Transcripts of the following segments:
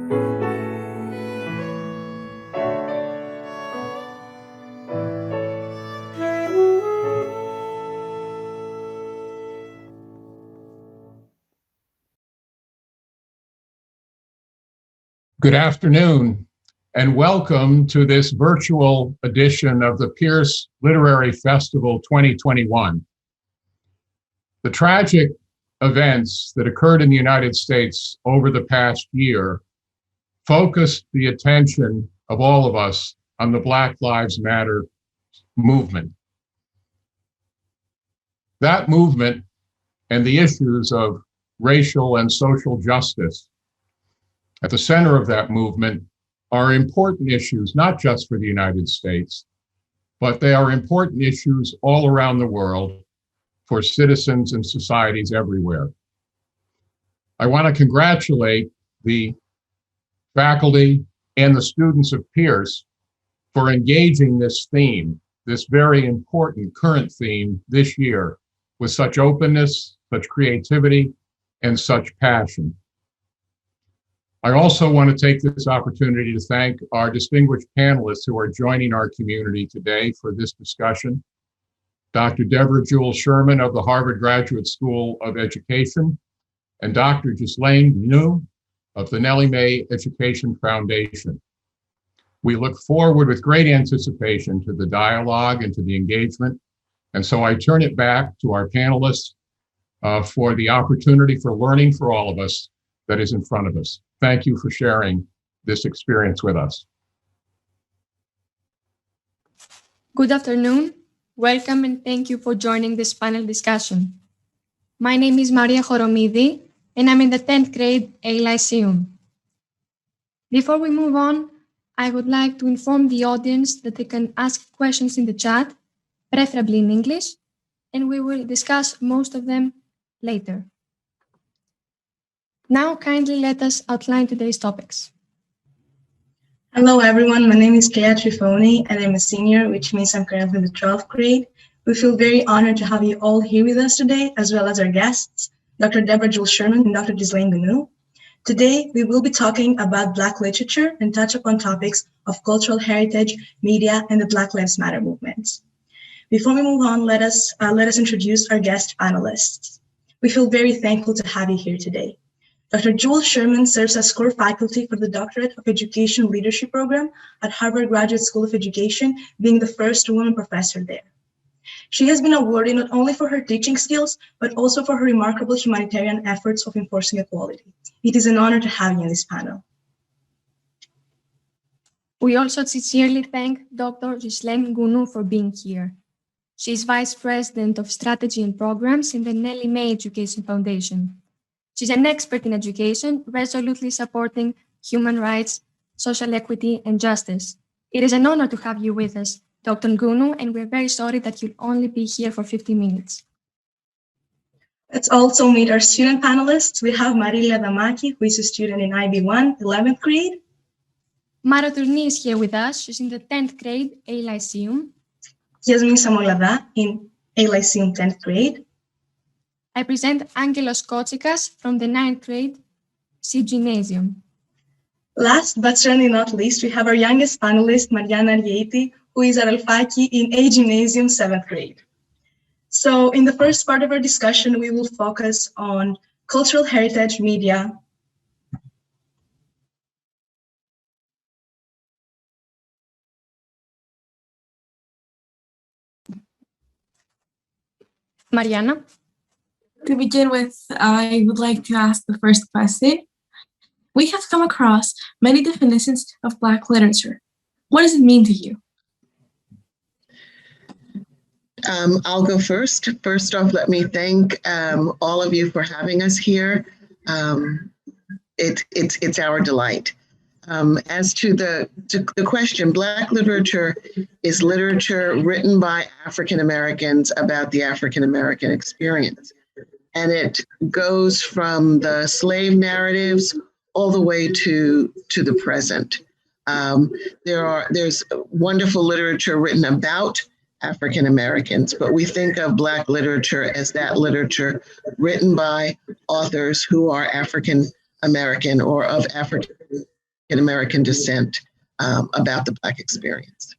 Good afternoon, and welcome to this virtual edition of the Pierce Literary Festival 2021. The tragic events that occurred in the United States over the past year focused the attention of all of us on the Black Lives Matter movement. That movement and the issues of racial and social justice at the center of that movement are important issues, not just for the United States, but they are important issues all around the world for citizens and societies everywhere. I want to congratulate the faculty and the students of Pierce for engaging this theme, this very important current theme this year, with such openness, such creativity, and such passion. I also want to take this opportunity to thank our distinguished panelists who are joining our community today for this discussion. Dr. Deborah Jewel Sherman of the Harvard Graduate School of Education and Dr. Islam Nguno of the Nellie Mae Education Foundation. We look forward with great anticipation to the dialogue and to the engagement. And so I turn it back to our panelists for the opportunity for learning for all of us that is in front of us. Thank you for sharing this experience with us. Good afternoon. Welcome and thank you for joining this panel discussion. My name is Maria Horomidi and I'm in the 10th grade A Lyceum. Before we move on, I would like to inform the audience that they can ask questions in the chat, preferably in English, and we will discuss most of them later. Now, kindly let us outline today's topics. Hello, everyone. My name is Kea Trifoni, and I'm a senior, which means I'm currently in the 12th grade. We feel very honored to have you all here with us today, as well as our guests, Dr. Deborah Jewel Sherman and Dr. Islam Nguno. Today, we will be talking about Black literature and touch upon topics of cultural heritage, media, and the Black Lives Matter movements. Before we move on, let us introduce our guest panelists. We feel very thankful to have you here today. Dr. Jewel Sherman serves as core faculty for the Doctorate of Education Leadership Program at Harvard Graduate School of Education, being the first woman professor there. She has been awarded not only for her teaching skills, but also for her remarkable humanitarian efforts of enforcing equality. It is an honor to have you in this panel. We also sincerely thank Dr. Islam Nguno for being here. She is Vice President of Strategy and Programs in the Nellie Mae Education Foundation. She's an expert in education, resolutely supporting human rights, social equity, and justice. It is an honor to have you with us, Dr. Nguno, and we're very sorry that you'll only be here for 50 minutes. Let's also meet our student panelists. We have Marilla Damaki, who is a student in IB1, 11th grade. Mara Tourni is here with us. She's in the 10th grade, A Lyceum. Yasmin Samolada in A Lyceum, 10th grade. I present Angelos Kotsikas from the 9th grade, C Gymnasium. Last but certainly not least, we have our youngest panelist, Mariana Arieti, who is at Alfaki in A Gymnasium, 7th grade. So in the first part of our discussion, we will focus on cultural heritage, media, Mariana? To begin with, I would like to ask the first question. We have come across many definitions of Black literature. What does it mean to you? I'll go first. First off, let me thank all of you for having us here. It's our delight. As to the question, Black literature is literature written by African Americans about the African American experience. And it goes from the slave narratives all the way to the present. There's wonderful literature written about African Americans, but we think of Black literature as that literature written by authors who are African American or of African African-American descent about the Black experience.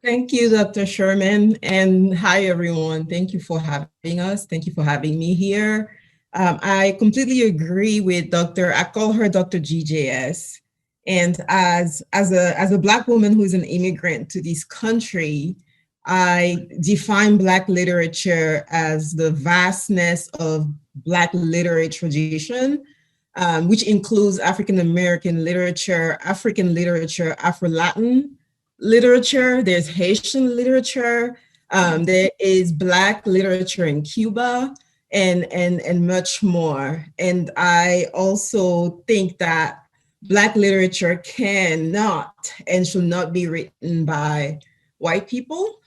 Thank you, Dr. Sherman, and hi, everyone. Thank you for having us. Thank you for having me here. I completely agree with I call her Dr. GJS. And as a Black woman who is an immigrant to this country, I define Black literature as the vastness of Black literary tradition, which includes African-American literature, African literature, Afro-Latin literature, there's Haitian literature, there is Black literature in Cuba, and much more. And I also think that Black literature cannot and should not be written by white people.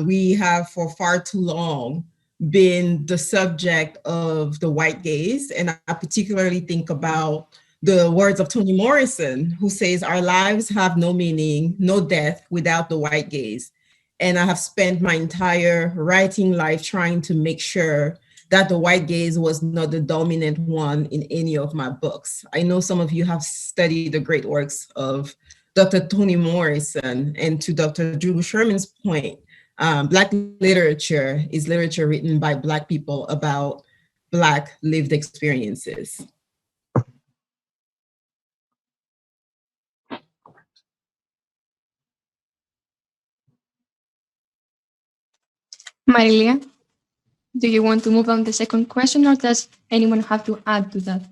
We have for far too long been the subject of the white gaze, and I particularly think about the words of Toni Morrison, who says, "Our lives have no meaning, no depth without the white gaze." And I have spent my entire writing life trying to make sure that the white gaze was not the dominant one in any of my books. I know some of you have studied the great works of Dr. Toni Morrison, and to Dr. Drew Sherman's point, Black literature is literature written by Black people about Black lived experiences. Marilia, do you want to move on to the second question, or does anyone have to add to that?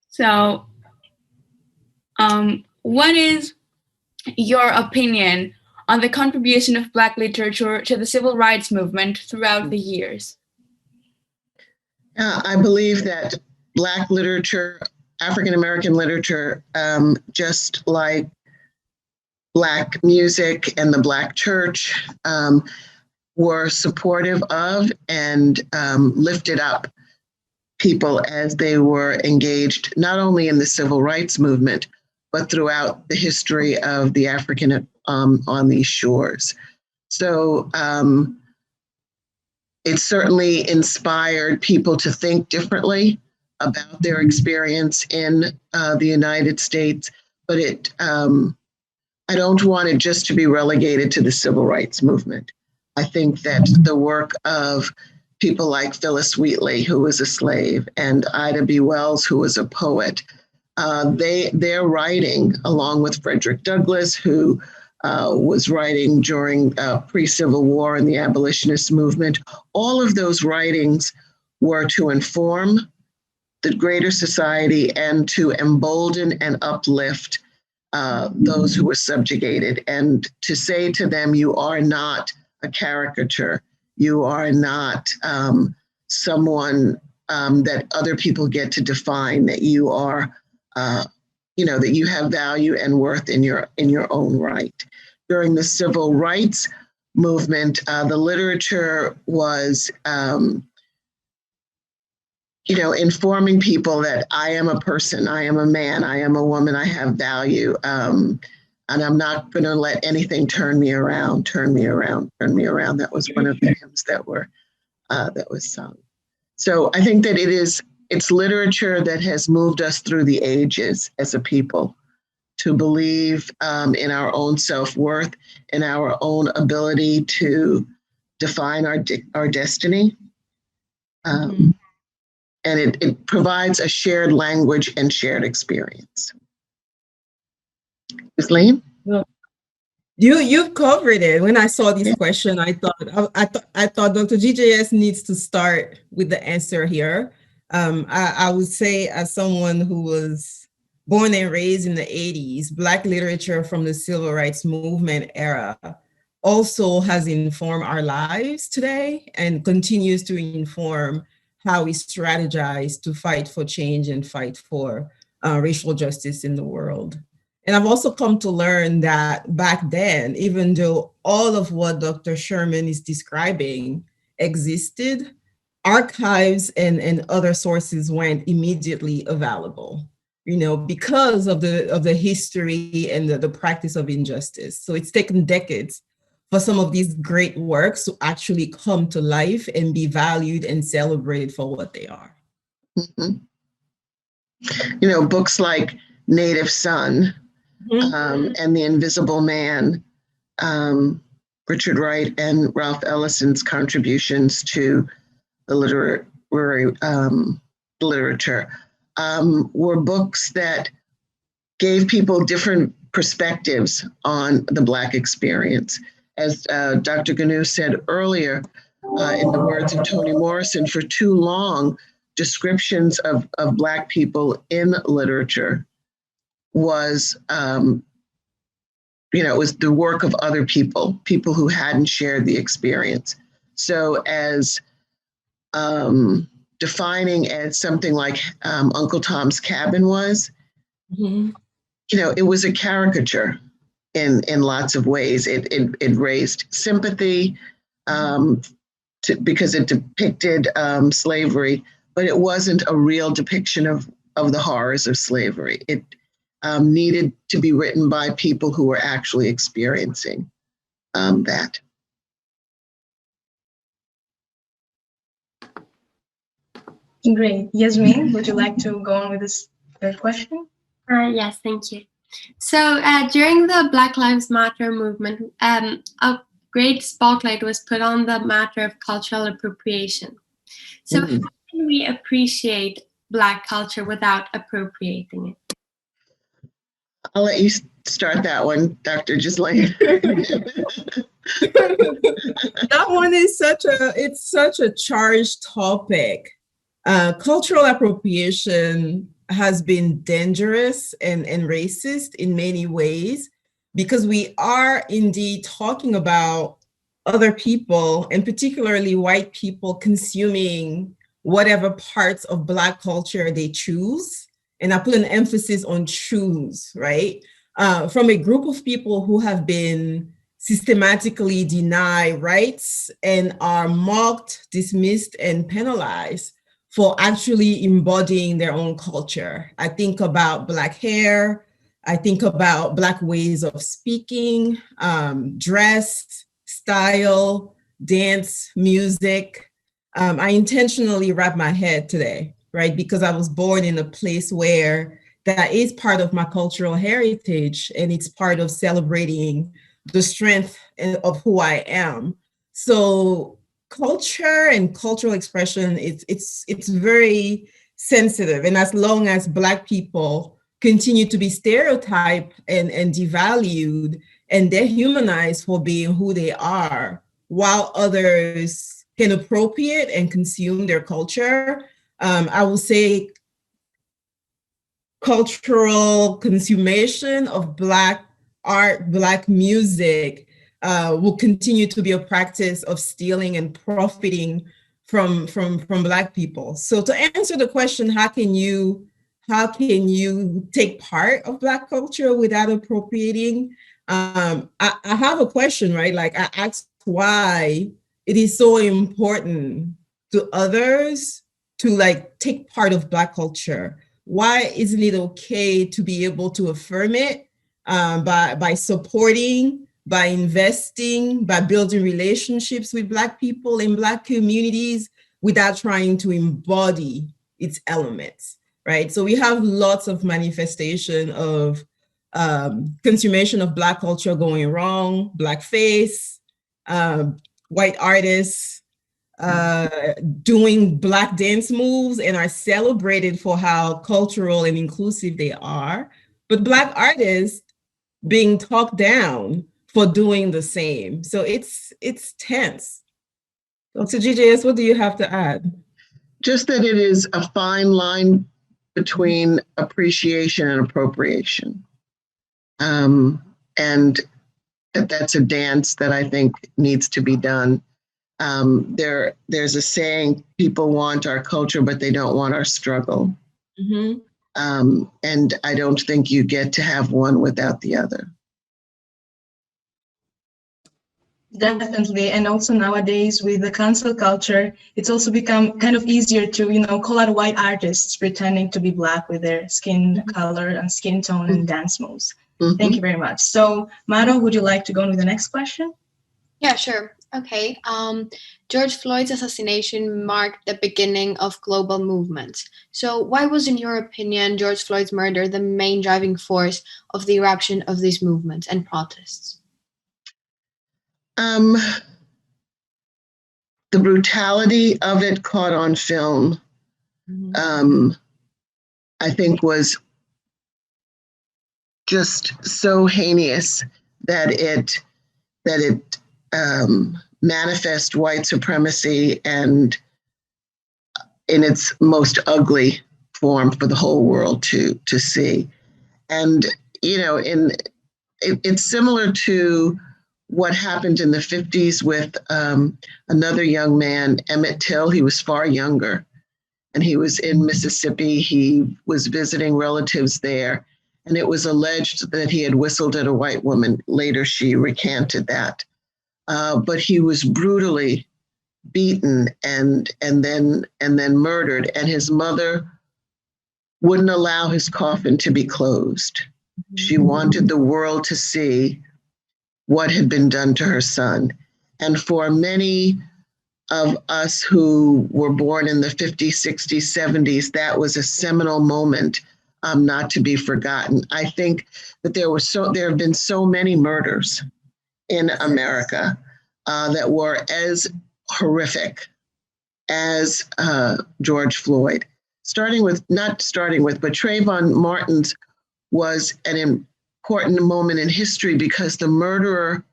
So, what is your opinion on the contribution of Black literature to the civil rights movement throughout the years? I believe that Black literature, African-American literature, just like Black music and the Black church, were supportive of and lifted up people as they were engaged not only in the civil rights movement, but throughout the history of the African on these shores. So it certainly inspired people to think differently about their experience in the United States, but I don't want it just to be relegated to the civil rights movement. I think that the work of people like Phyllis Wheatley, who was a slave, and Ida B. Wells, who was a poet, their writing, along with Frederick Douglass, who was writing during pre-Civil War and the abolitionist movement, all of those writings were to inform the greater society and to embolden and uplift those who were subjugated, and to say to them, you are not a caricature. You are not someone that other people get to define, that you are, that you have value and worth in your own right. During the civil rights movement, the literature was, informing people that I am a person, I am a man, I am a woman, I have value. And I'm not going to let anything turn me around, turn me around, turn me around. That was one of the hymns that was sung. So I think that it's literature that has moved us through the ages as a people to believe in our own self-worth, in our own ability to define our destiny. And it provides a shared language and shared experience. Ms. Lane? Well, you've covered it. When I saw this question, I thought Dr. GJS needs to start with the answer here. I would say, as someone who was born and raised in the 80s, Black literature from the civil rights movement era also has informed our lives today and continues to inform how we strategize to fight for change and fight for racial justice in the world. And I've also come to learn that back then, even though all of what Dr. Sherman is describing existed, archives and other sources weren't immediately available, because of the history and the practice of injustice. So it's taken decades for some of these great works to actually come to life and be valued and celebrated for what they are. Mhm. You know, books like Native Son and The Invisible Man, Richard Wright and Ralph Ellison's contributions to the literary literature were books that gave people different perspectives on the Black experience. As Dr. Nguno said earlier, in the words of Toni Morrison, for too long, descriptions of Black people in literature was, it was the work of other people who hadn't shared the experience. So as defining as something like Uncle Tom's Cabin was, it was a caricature in lots of ways. It raised sympathy because it depicted slavery, but it wasn't a real depiction of the horrors of slavery. It needed to be written by people who were actually experiencing that. Great. Yasmin, would you like to go on with this third question? Yes, thank you. So during the Black Lives Matter movement, a great spotlight was put on the matter of cultural appropriation. So how can we appreciate Black culture without appropriating it? I'll let you start that one, Dr. Ghislaine. That one is such a charged topic. Cultural appropriation has been dangerous and racist in many ways, because we are indeed talking about other people, and particularly white people, consuming whatever parts of Black culture they choose. And I put an emphasis on choose, right? From a group of people who have been systematically denied rights and are mocked, dismissed, and penalized for actually embodying their own culture. I think about Black hair, I think about Black ways of speaking, dress, style, dance, music. I intentionally wrap my head today, right? Because I was born in a place where that is part of my cultural heritage, and it's part of celebrating the strength of who I am. So culture and cultural expression, it's very sensitive. And as long as Black people continue to be stereotyped and devalued and dehumanized for being who they are, while others can appropriate and consume their culture, I will say cultural consummation of Black art, Black music, will continue to be a practice of stealing and profiting from Black people. So to answer the question, how can you take part of Black culture without appropriating? I have a question, right? Like, I asked why it is so important to others to like take part of Black culture. Why isn't it okay to be able to affirm it by supporting, by investing, by building relationships with Black people in Black communities without trying to embody its elements, right? So we have lots of manifestation of consummation of Black culture going wrong, Blackface, white artists doing Black dance moves and are celebrated for how cultural and inclusive they are, but Black artists being talked down for doing the same. So it's tense. Dr. GJS, what do you have to add? Just that it is a fine line between appreciation and appropriation. And that's a dance that I think needs to be done. There's a saying, people want our culture, but they don't want our struggle. Mm-hmm. And I don't think you get to have one without the other. Definitely. And also nowadays with the cancel culture, it's also become kind of easier to, call out white artists pretending to be Black with their skin color and skin tone and dance moves. Mm-hmm. Thank you very much. So Maro, would you like to go on with the next question? Yeah, sure. Okay. George Floyd's assassination marked the beginning of global movements. So, why was, in your opinion, George Floyd's murder the main driving force of the eruption of these movements and protests? The brutality of it caught on film, I think, was just so heinous that it manifest white supremacy and in its most ugly form for the whole world to see. And it's similar to what happened in the 50s with another young man, Emmett Till. He was far younger, and he was in Mississippi. He was visiting relatives there, and it was alleged that he had whistled at a white woman. Later, she recanted that. But he was brutally beaten and then murdered, and his mother wouldn't allow his coffin to be closed. She wanted the world to see what had been done to her son. And for many of us who were born in the 50s, 60s, 70s, that was a seminal moment, not to be forgotten. I think that there have been so many murders in America that were as horrific as George Floyd. But Trayvon Martin's was an important moment in history because the murderer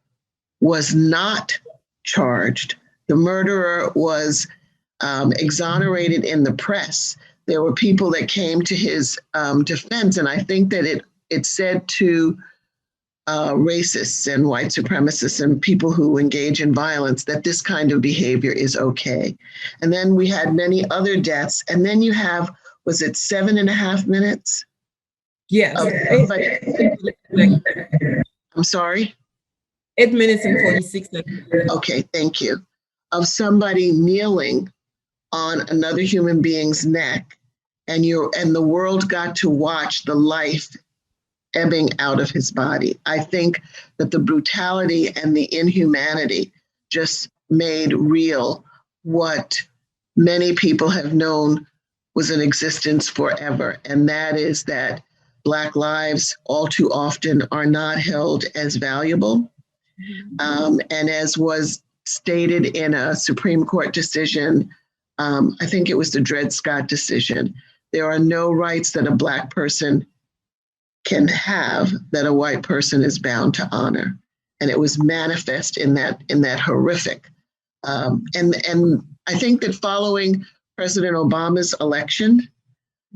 was not charged. The murderer was exonerated in the press. There were people that came to his defense, and I think that it said to racists and white supremacists and people who engage in violence that this kind of behavior is okay. And then we had many other deaths. And then you have, was it 7.5 minutes? Yes. I'm sorry? 8 minutes and 46 seconds. Okay, thank you. Of somebody kneeling on another human being's neck, and the world got to watch the life ebbing out of his body. I think that the brutality and the inhumanity just made real what many people have known was in existence forever, and that is that Black lives all too often are not held as valuable. And as was stated in a Supreme Court decision, I think it was the Dred Scott decision, there are no rights that a Black person can have that a white person is bound to honor. And it was manifest in that horrific. And I think that following President Obama's election,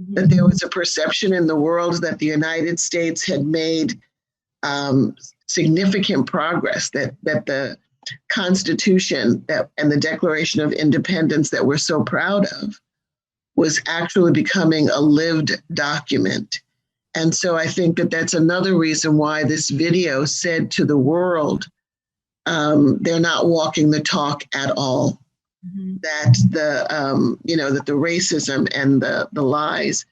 that there was a perception in the world that the United States had made significant progress, that the Constitution and the Declaration of Independence that we're so proud of was actually becoming a lived document. And so I think that that's another reason why this video said to the world, they're not walking the talk at all. That that the racism and the lies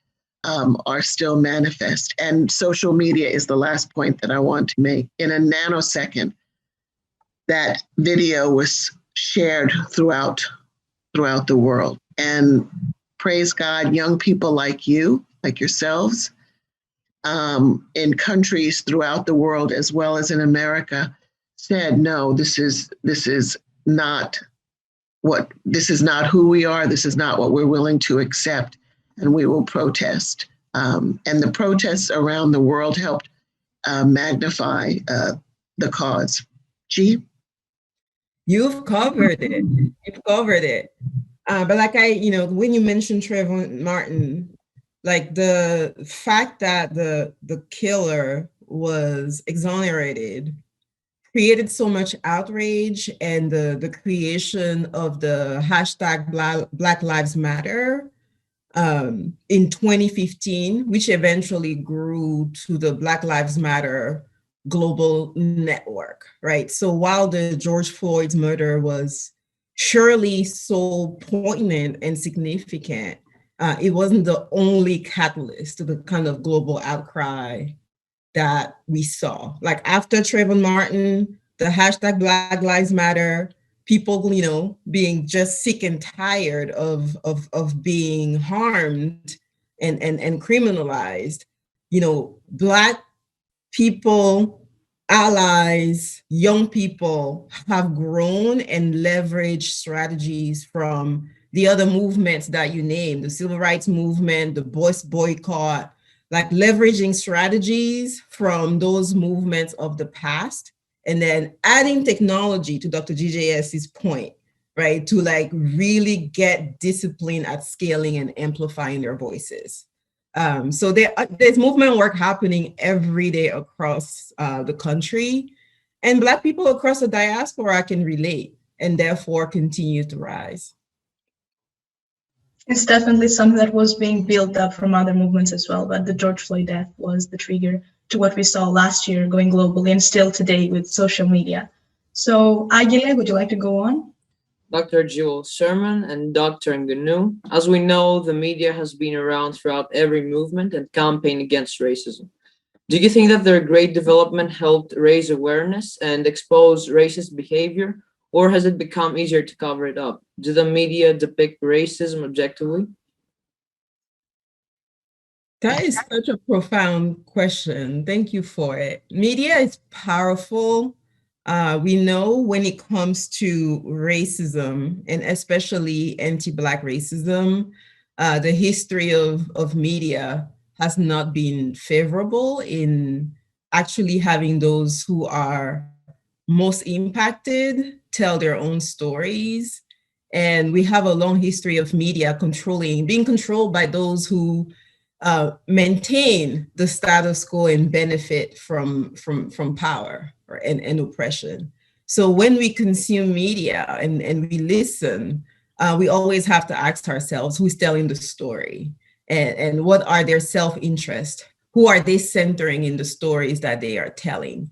are still manifest. And social media is the last point that I want to make. In a nanosecond, that video was shared throughout the world. And praise God, young people like you, like yourselves, in countries throughout the world, as well as in America, said, no, this is not who we are. This is not what we're willing to accept, and we will protest. And the protests around the world helped magnify the cause. G? You've covered it. But like when you mentioned Trayvon Martin, like the fact that the killer was exonerated created so much outrage, and the creation of the hashtag Black Lives Matter in 2015, which eventually grew to the Black Lives Matter global network, right? So while the George Floyd's murder was surely so poignant and significant, it wasn't the only catalyst to the kind of global outcry that we saw. Like after Trayvon Martin the hashtag Black Lives Matter, people, being just sick and tired of being harmed and criminalized, Black people, allies, young people have grown and leveraged strategies from the other movements that you named, the civil rights movement, the boys boycott, like leveraging strategies from those movements of the past, and then adding technology, to Dr. GJS's point, right, to like really get discipline at scaling and amplifying their voices. So there's movement work happening every day across the country, and Black people across the diaspora can relate and therefore continue to rise. It's definitely something that was being built up from other movements as well, but the George Floyd death was the trigger to what we saw last year going globally and still today with social media. So Aguile, would you like to go on? Dr. Jewel Sherman and Dr. Nguno. As we know, the media has been around throughout every movement and campaign against racism. Do you think that their great development helped raise awareness and expose racist behavior, or has it become easier to cover it up? Do the media depict racism objectively? That is such a profound question. Thank you for it. Media is powerful. We know when it comes to racism, and especially anti-Black racism, the history of media has not been favorable in actually having those who are most impacted tell their own stories. And we have a long history of media being controlled by those who maintain the status quo and benefit from power and oppression. So when we consume media and we listen, we always have to ask ourselves, who's telling the story? And what are their self-interest? Who are they centering in the stories that they are telling?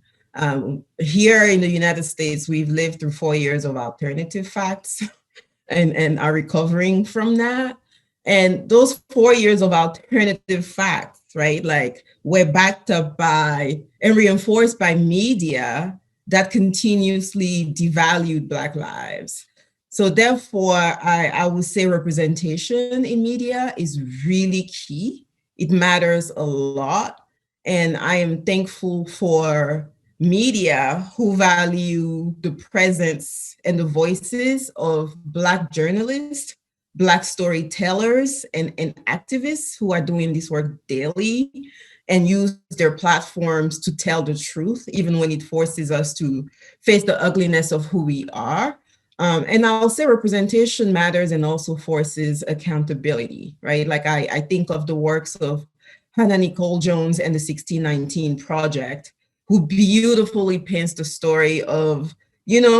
Here in the United States, we've lived through 4 years of alternative facts and are recovering from that. And those 4 years of alternative facts, right, like were backed up by and reinforced by media that continuously devalued Black lives. So therefore, I would say representation in media is really key. It matters a lot. And I am thankful for media who value the presence and the voices of Black journalists, Black storytellers, and activists who are doing this work daily and use their platforms to tell the truth, even when it forces us to face the ugliness of who we are. And I'll say representation matters and also forces accountability, right? Like I think of the works of Hannah Nicole Jones and the 1619 Project, who beautifully paints the story of,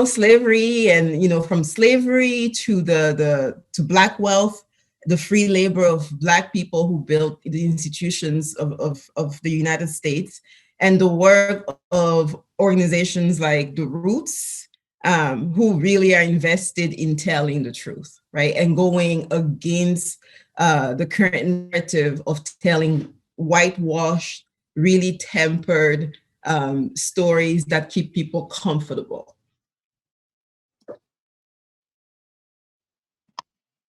slavery and, from slavery to to Black wealth, the free labor of Black people who built the institutions of the United States, and the work of organizations like The Roots, who really are invested in telling the truth, right? And going against the current narrative of telling whitewashed, really tempered stories that keep people comfortable.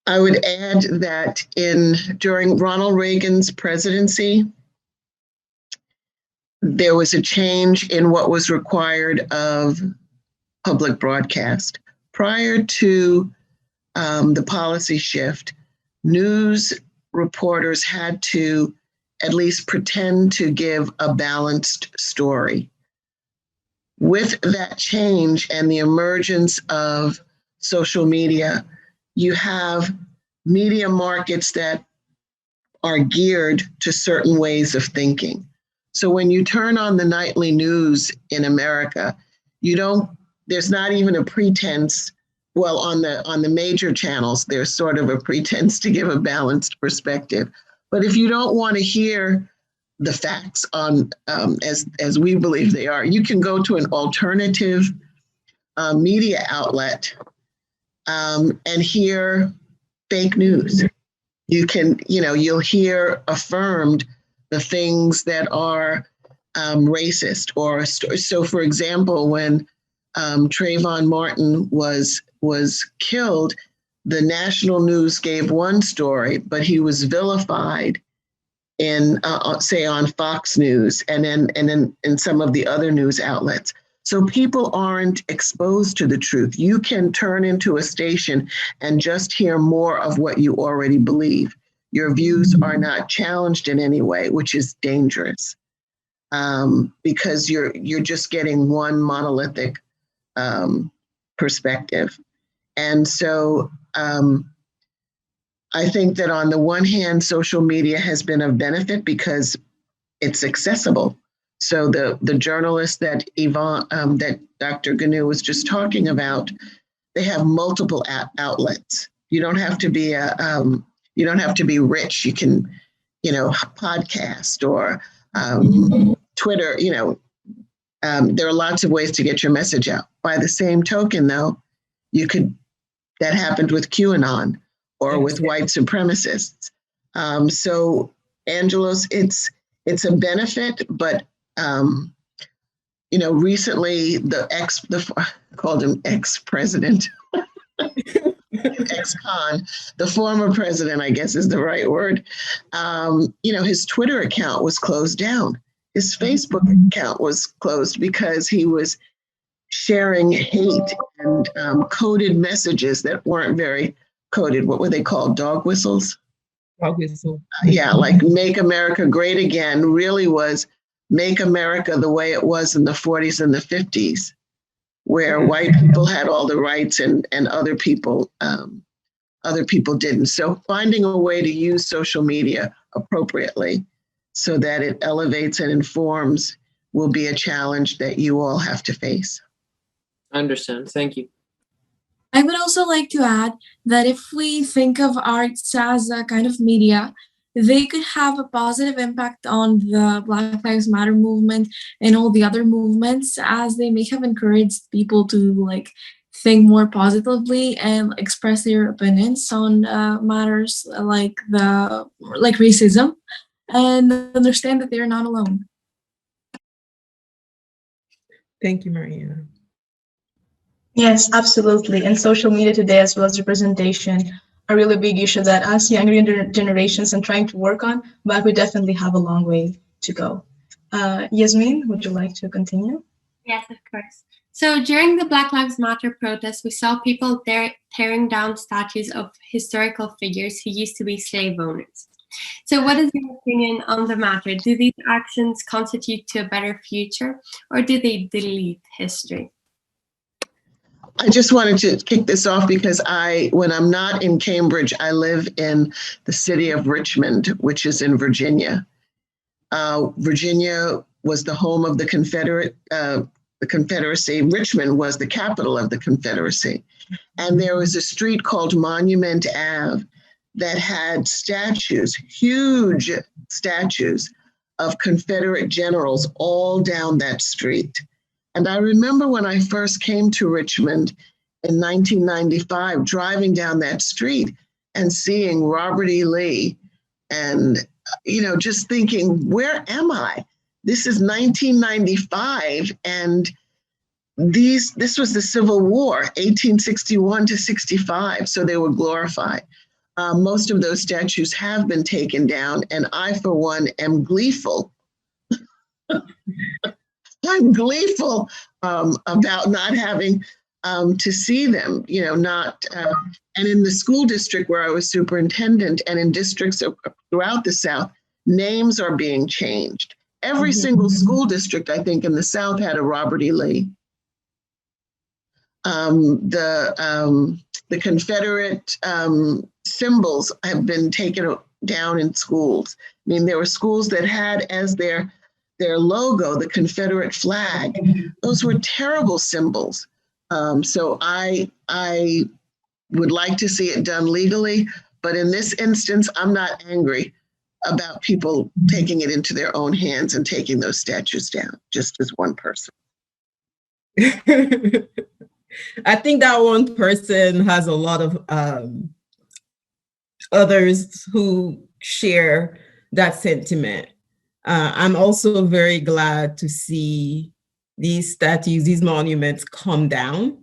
I would add that during Ronald Reagan's presidency, there was a change in what was required of public broadcast. Prior to the policy shift, news reporters had to at least pretend to give a balanced story. With that change and the emergence of social media, you have media markets that are geared to certain ways of thinking. So when you turn on the nightly news in America, there's not even a pretense. Well, on the major channels, there's sort of a pretense to give a balanced perspective. But if you don't want to hear the facts on as we believe they are, you can go to an alternative media outlet and hear fake news. You can, you'll hear affirmed the things that are racist. So for example, when Trayvon Martin was killed, the national news gave one story, but he was vilified in, say, on Fox News and then in some of the other news outlets. So people aren't exposed to the truth. You can turn into a station and just hear more of what you already believe. Your views are not challenged in any way, which is dangerous, because you're just getting one monolithic perspective. And so I think that on the one hand, social media has been of benefit because it's accessible. So the journalists that that Dr. Nguno was just talking about, they have multiple outlets. You don't have to be you don't have to be rich. You can, podcast or Twitter. There are lots of ways to get your message out. By the same token, though, that happened with QAnon or with white supremacists. So, Angelos, it's a benefit, but recently called him ex-president, ex-con, the former president, I guess is the right word. His Twitter account was closed down. His Facebook account was closed because he was sharing hate and coded messages that weren't very coded. What were they called? Dog whistles? Dog whistle. Yeah, like Make America Great Again really was make America the way it was in the 40s and the 50s, where white people had all the rights and other people didn't. So finding a way to use social media appropriately so that it elevates and informs will be a challenge that you all have to face. I understand. Thank you. I would also like to add that if we think of arts as a kind of media, they could have a positive impact on the Black Lives Matter movement and all the other movements, as they may have encouraged people to think more positively and express their opinions on matters like racism, and understand that they're not alone. Thank you, Maria. Yes, absolutely. And social media today, as well as representation, a really big issue that us younger generations are trying to work on, but we definitely have a long way to go. Yasmin, would you like to continue? Yes, of course. So during the Black Lives Matter protests, we saw people tearing down statues of historical figures who used to be slave owners. So what is your opinion on the matter? Do these actions contribute to a better future, or do they delete history? I just wanted to kick this off because when I'm not in Cambridge, I live in the city of Richmond, which is in Virginia. Virginia was the home of the Confederacy. Richmond was the capital of the Confederacy. And there was a street called Monument Ave that had statues, huge statues of Confederate generals all down that street. And I remember when I first came to Richmond in 1995, driving down that street and seeing Robert E. Lee and, just thinking, where am I? This is 1995, and this was the Civil War, 1861 to 65, so they were glorified. Most of those statues have been taken down, and I, for one, am gleeful. I'm gleeful about not having to see them, and in the school district where I was superintendent and in districts throughout the South, names are being changed. Every single school district, I think, in the South had a Robert E. Lee. The Confederate symbols have been taken down in schools. I mean, there were schools that had as their logo the Confederate flag. Those were terrible symbols. So I would like to see it done legally, but in this instance, I'm not angry about people taking it into their own hands and taking those statues down, just as one person. I think that one person has a lot of others who share that sentiment. I'm also very glad to see these statues, these monuments come down,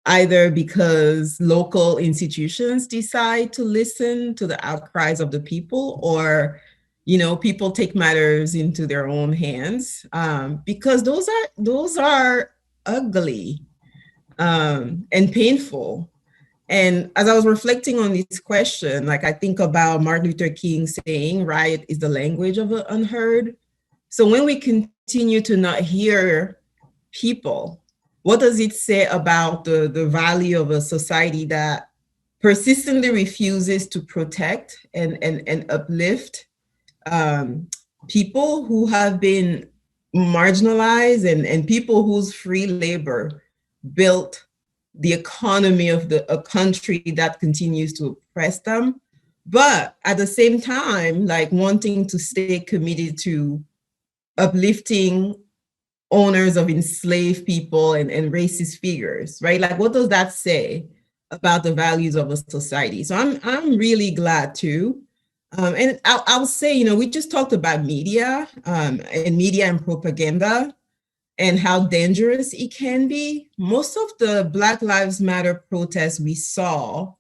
either because local institutions decide to listen to the outcries of the people, or people take matters into their own hands, because those are ugly and painful. And as I was reflecting on this question, like, I think about Martin Luther King saying, riot is the language of the unheard. So when we continue to not hear people, what does it say about the value of a society that persistently refuses to protect and uplift people who have been marginalized, and people whose free labor built the economy of a country that continues to oppress them, but at the same time, like, wanting to stay committed to uplifting owners of enslaved people and racist figures, right? Like, what does that say about the values of a society? So I'm really glad too. And I'll say, we just talked about media and propaganda and how dangerous it can be. Most of the Black Lives Matter protests we saw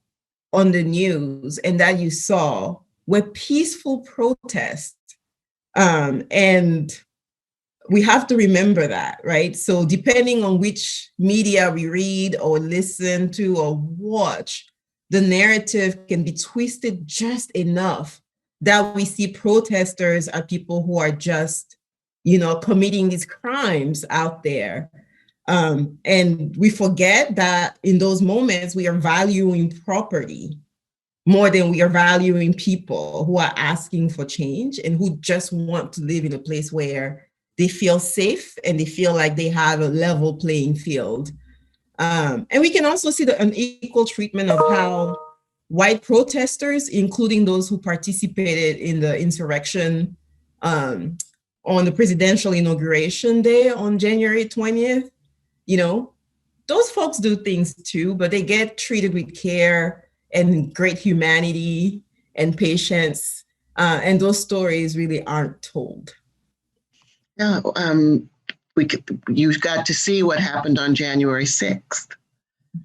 on the news and that you saw were peaceful protests. And we have to remember that, right? So depending on which media we read or listen to or watch, the narrative can be twisted just enough that we see protesters are people who are just, committing these crimes out there. And we forget that in those moments, we are valuing property more than we are valuing people who are asking for change and who just want to live in a place where they feel safe and they feel like they have a level playing field. And we can also see the unequal treatment of how white protesters, including those who participated in the insurrection on the presidential inauguration day on January 20th, those folks do things too, but they get treated with care and great humanity and patience. And those stories really aren't told. Yeah, you got to see what happened on January 6th.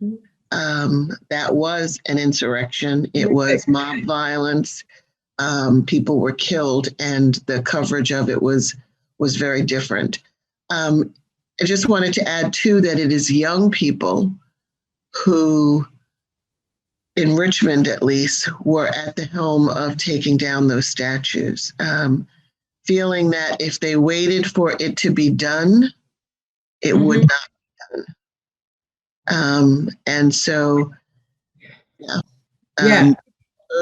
Mm-hmm. That was an insurrection. It was mob violence. People were killed, and the coverage of it was very different. I just wanted to add too that it is young people who, in Richmond at least, were at the helm of taking down those statues, feeling that if they waited for it to be done, it mm-hmm. would not be done. And so,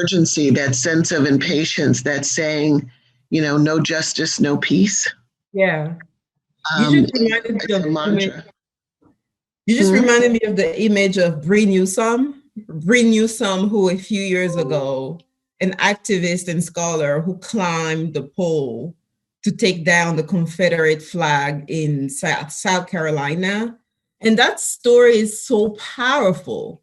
urgency, that sense of impatience, that saying, no justice, no peace. Yeah. You just reminded me of the image of Bree Newsome, who a few years ago, an activist and scholar who climbed the pole to take down the Confederate flag in South Carolina. And that story is so powerful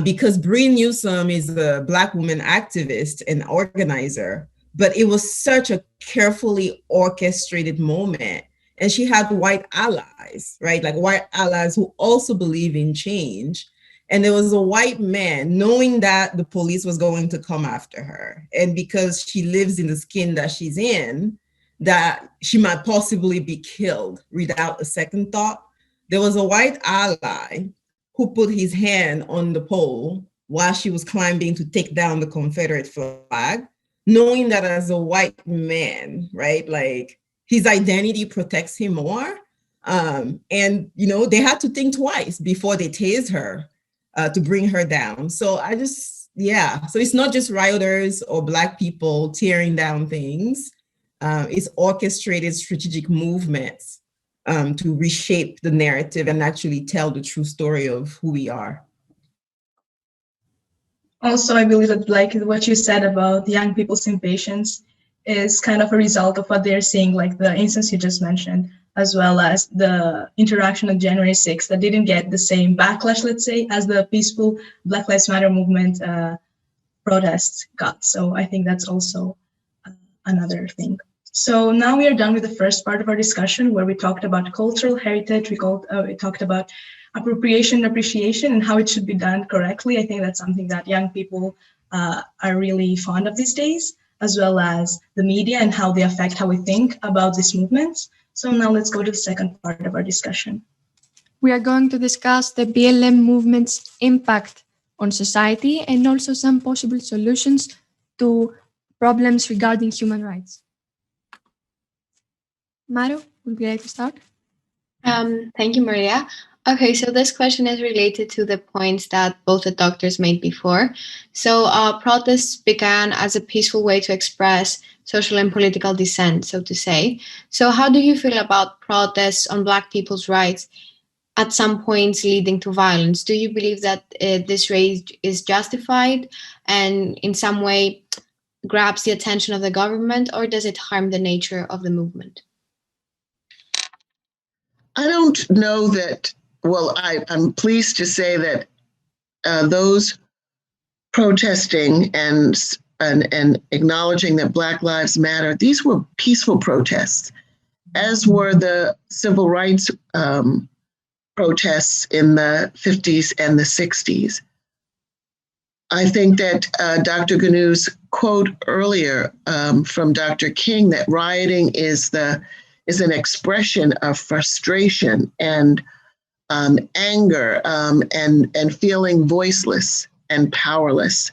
because Bree Newsome is a Black woman activist and organizer, but it was such a carefully orchestrated moment. And she had white allies, right? Like white allies who also believe in change. And there was a white man knowing that the police was going to come after her. And because she lives in the skin that she's in, that she might possibly be killed without a second thought. There was a white ally who put his hand on the pole while she was climbing to take down the Confederate flag, knowing that as a white man, right? Like his identity protects him more. And, they had to think twice before they tased her to bring her down. So so it's not just rioters or Black people tearing down things. It's orchestrated strategic movements to reshape the narrative and actually tell the true story of who we are. Also, I believe that, like what you said about the young people's impatience is kind of a result of what they're seeing, like the instance you just mentioned, as well as the interaction on January 6th that didn't get the same backlash, let's say, as the peaceful Black Lives Matter movement protests got. So I think that's also another thing So now we are done with the first part of our discussion where we talked about cultural heritage, we talked about appropriation and appreciation and how it should be done correctly. I think that's something that young people are really fond of these days, as well as the media and how they affect how we think about these movements. So now let's go to the second part of our discussion. We are going to discuss the BLM movement's impact on society and also some possible solutions to problems regarding human rights. Maru, would you like to start? Thank you, Maria. Okay, so this question is related to the points that both the doctors made before. So protests began as a peaceful way to express social and political dissent, so to say. So how do you feel about protests on Black people's rights at some points leading to violence? Do you believe that this rage is justified and in some way grabs the attention of the government, or does it harm the nature of the movement? I don't know that, well, I'm pleased to say that those protesting and acknowledging that Black Lives Matter, these were peaceful protests, as were the civil rights protests in the 50s and the 60s. I think that Dr. Nguno's quote earlier from Dr. King, that rioting is an expression of frustration and anger and feeling voiceless and powerless.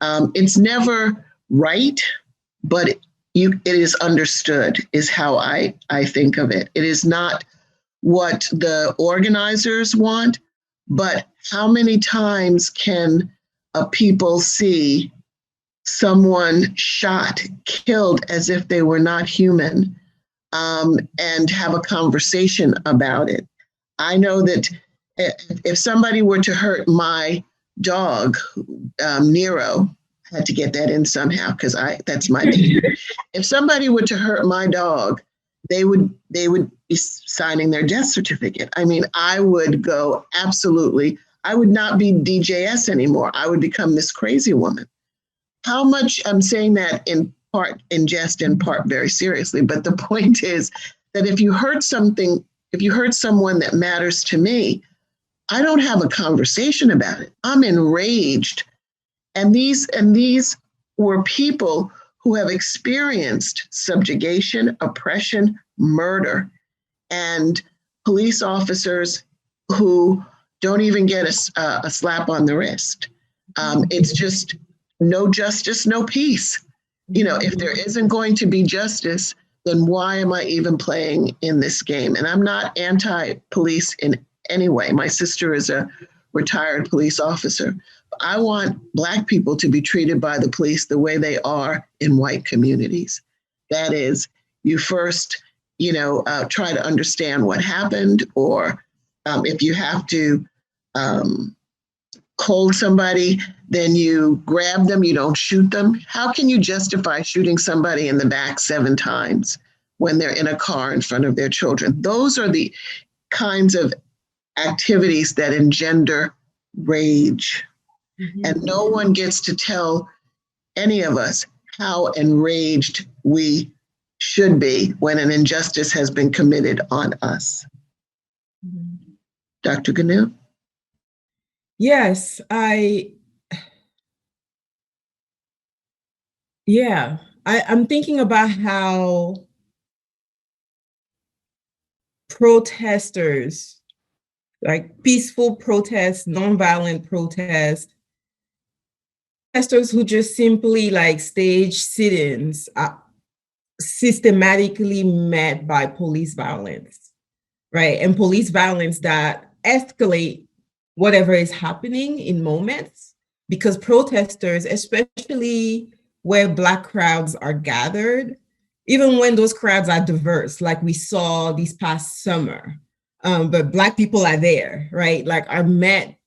It's never right, but it is understood, is how I think of it. It is not what the organizers want, but how many times can a people see someone shot, killed as if they were not human, and have a conversation about it? I know that if somebody were to hurt my dog, Nero, I had to get that in somehow because that's my name. If somebody were to hurt my dog, they would be signing their death certificate. I mean, I would go absolutely, I would not be DJS anymore. I would become this crazy woman. How much, I'm saying that in part in jest, in part very seriously, but the point is that if you hurt someone that matters to me, I don't have a conversation about it. I'm enraged. And these were people who have experienced subjugation, oppression, murder, and police officers who don't even get a slap on the wrist. It's just no justice, no peace. You know, if there isn't going to be justice, then why am I even playing in this game? And I'm not anti-police in any way. My sister is a retired police officer. I want Black people to be treated by the police the way they are in white communities. That is, you first, try to understand what happened, or if you have to hold somebody, then you grab them, you don't shoot them. How can you justify shooting somebody in the back 7 times when they're in a car in front of their children? Those are the kinds of activities that engender rage. Mm-hmm. And no one gets to tell any of us how enraged we should be when an injustice has been committed on us. Mm-hmm. Dr. Nguno? Yes, I'm thinking about how protesters, like peaceful protests, nonviolent protesters who just simply like stage sit-ins are systematically met by police violence, right? And police violence that escalate whatever is happening in moments, because protesters, especially where Black crowds are gathered, even when those crowds are diverse, like we saw this past summer, but Black people are there, right? Like are met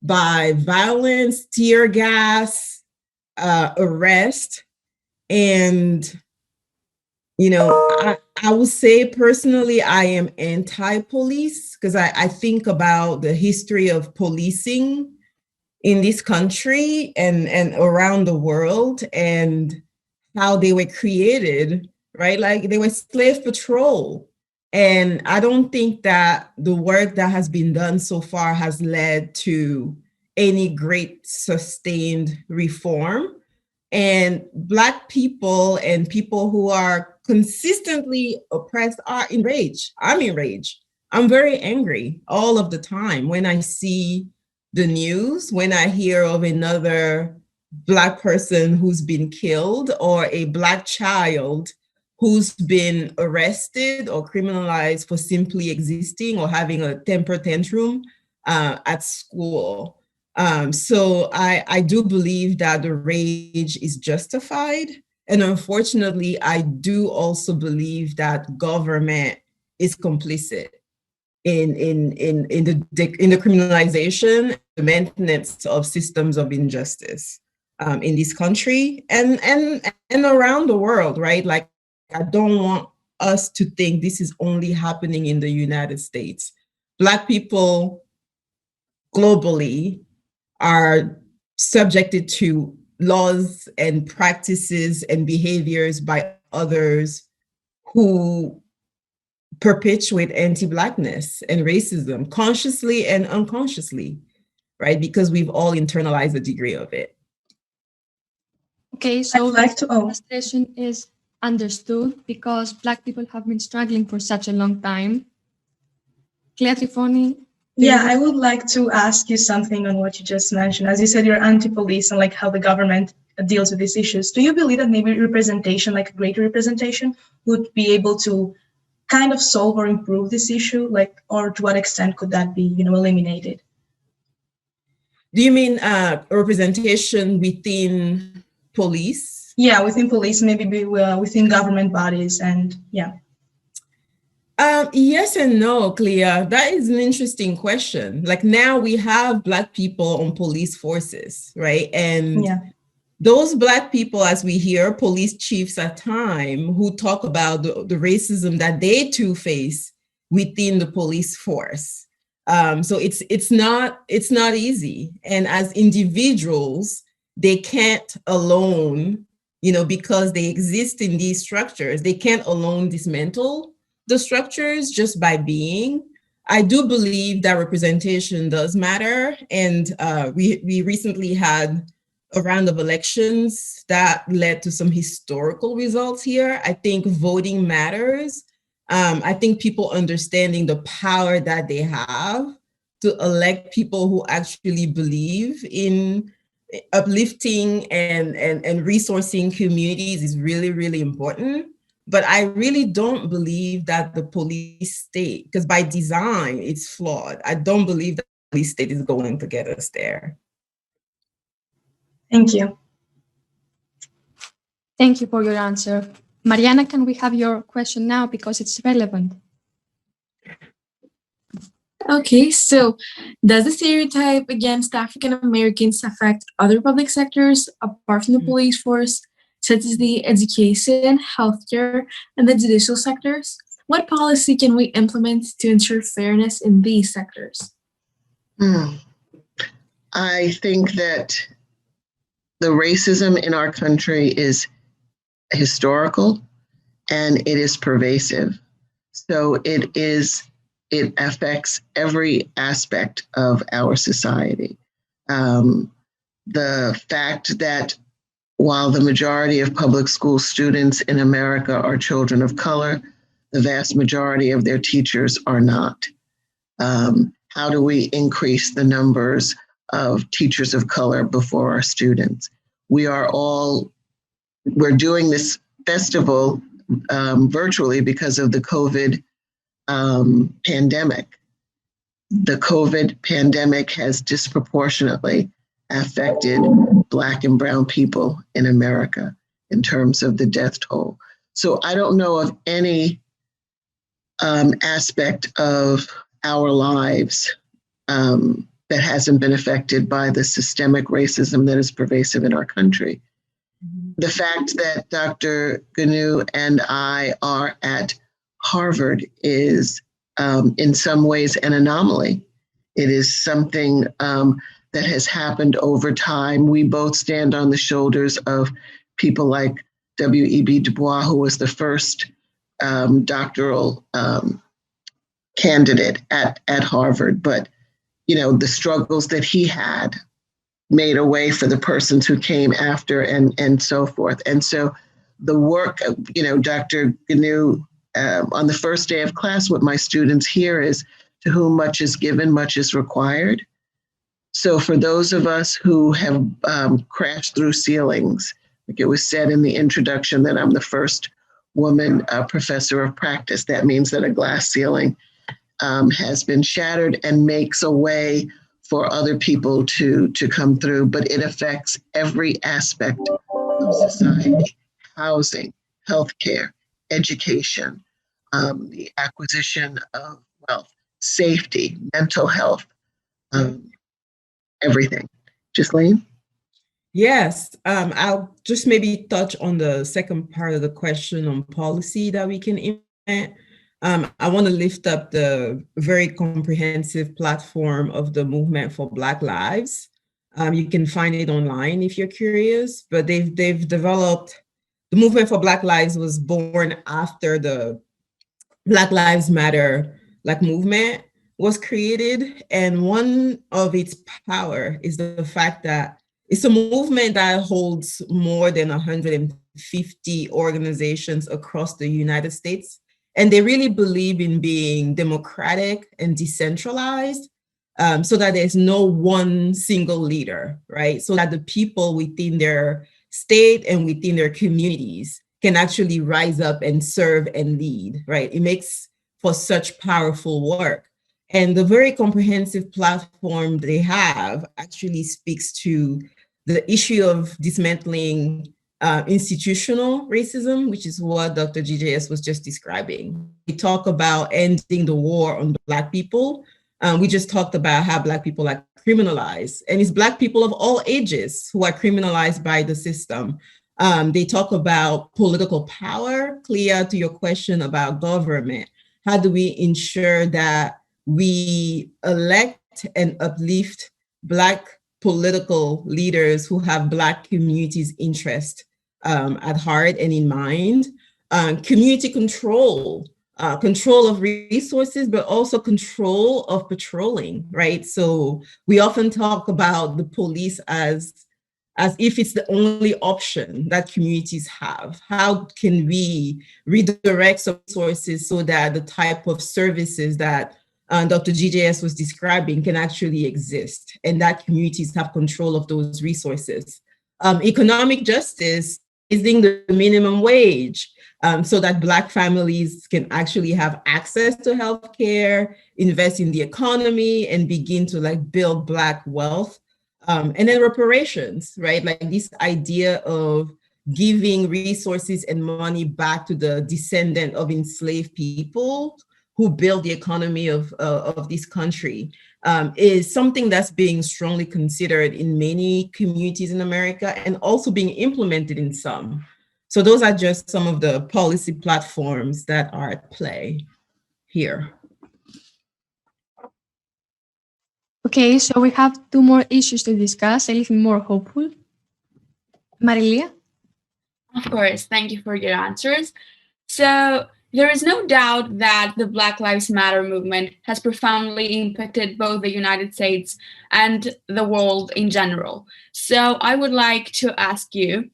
by violence, tear gas, arrest. And, I would say personally, I am anti-police because I think about the history of policing in this country and around the world and how they were created right? Like they were slave patrol. And I don't think that the work that has been done so far has led to any great sustained reform. And Black people and people who are consistently oppressed are enraged. I'm enraged. I'm very angry all of the time when I see the news, when I hear of another Black person who's been killed or a Black child who's been arrested or criminalized for simply existing or having a temper tantrum at school. So I do believe that the rage is justified. And unfortunately, I do also believe that government is complicit in the criminalization, the maintenance of systems of injustice in this country and around the world, right? Like, I don't want us to think this is only happening in the United States. Black people globally are subjected to laws and practices and behaviors by others who perpetuate anti-Blackness and racism consciously and unconsciously, right? Because we've all internalized a degree of it. Okay, so I'd like to, frustration is understood because Black people have been struggling for such a long time. Clea Trifoni? Yeah, I would like to ask you something on what you just mentioned. As you said, you're anti-police and like how the government deals with these issues. Do you believe that maybe representation, like greater representation, would be able to kind of solve or improve this issue? Like, or to what extent could that be, eliminated? Do you mean representation within police? Yeah, within police, maybe within government bodies, and yeah. Yes and no, Clea. That is an interesting question. Like now we have Black people on police forces, right? And those Black people, as we hear police chiefs at time who talk about the racism that they too face within the police force. So it's not easy. And as individuals, they can't alone, because they exist in these structures, they can't alone dismantle the structures just by being. I do believe that representation does matter. And we recently had a round of elections that led to some historical results here. I think voting matters. I think people understanding the power that they have to elect people who actually believe in uplifting and resourcing communities is really, really important. But I really don't believe that the police state, because by design, it's flawed. I don't believe that the police state is going to get us there. Thank you. Thank you for your answer. Mariana, can we have your question now because it's relevant? Okay, so does the stereotype against African Americans affect other public sectors apart from the police force, such as the education, healthcare, and the judicial sectors? What policy can we implement to ensure fairness in these sectors? I think that the racism in our country is historical and it is pervasive. So it affects every aspect of our society. The fact that while the majority of public school students in America are children of color, the vast majority of their teachers are not. How do we increase the numbers of teachers of color before our students? We're doing this festival virtually because of the COVID pandemic. The COVID pandemic has disproportionately affected Black and brown people in America in terms of the death toll. So I don't know of any aspect of our lives that hasn't been affected by the systemic racism that is pervasive in our country. The fact that Dr. Nguno and I are at Harvard is in some ways an anomaly. It is something that has happened over time. We both stand on the shoulders of people like W.E.B. Du Bois, who was the first doctoral candidate at Harvard. But, you know, the struggles that he had made a way for the persons who came after and so forth. And so the work, you know, Dr. Nguno, on the first day of class, what my students hear is, to whom much is given, much is required. So for those of us who have crashed through ceilings, like it was said in the introduction that I'm the first woman professor of practice, that means that a glass ceiling has been shattered and makes a way for other people to come through, but it affects every aspect of society: housing, healthcare, education, the acquisition of wealth, safety, mental health, everything. Ghislaine? Yes, I'll just maybe touch on the second part of the question on policy that we can implement. I want to lift up the very comprehensive platform of the Movement for Black Lives. You can find it online if you're curious, but they've developed, the Movement for Black Lives was born after the Black Lives Matter movement was created. And one of its power is the fact that it's a movement that holds more than 150 organizations across the United States. And they really believe in being democratic and decentralized, so that there's no one single leader, right? So that the people within their state and within their communities can actually rise up and serve and lead, right? It makes for such powerful work. And the very comprehensive platform they have actually speaks to the issue of dismantling institutional racism, which is what Dr. GJS was just describing. We talk about ending the war on Black people. We just talked about how Black people are criminalized, and it's Black people of all ages who are criminalized by the system. They talk about political power. Clea, to your question about government, how do we ensure that we elect and uplift Black political leaders who have Black communities' interest at heart and in mind? Community control, control of resources, but also control of patrolling, right? So we often talk about the police as if it's the only option that communities have. How can we redirect some resources so that the type of services that Dr. GJS was describing can actually exist, and that communities have control of those resources? Economic justice, raising the minimum wage, so that Black families can actually have access to healthcare, invest in the economy, and begin to build Black wealth. And then reparations, right? Like this idea of giving resources and money back to the descendant of enslaved people who built the economy of this country, is something that's being strongly considered in many communities in America and also being implemented in some. So those are just some of the policy platforms that are at play here. Okay, so we have two more issues to discuss, a little more hopeful. Marilia? Of course, thank you for your answers. So there is no doubt that the Black Lives Matter movement has profoundly impacted both the United States and the world in general. So I would like to ask you,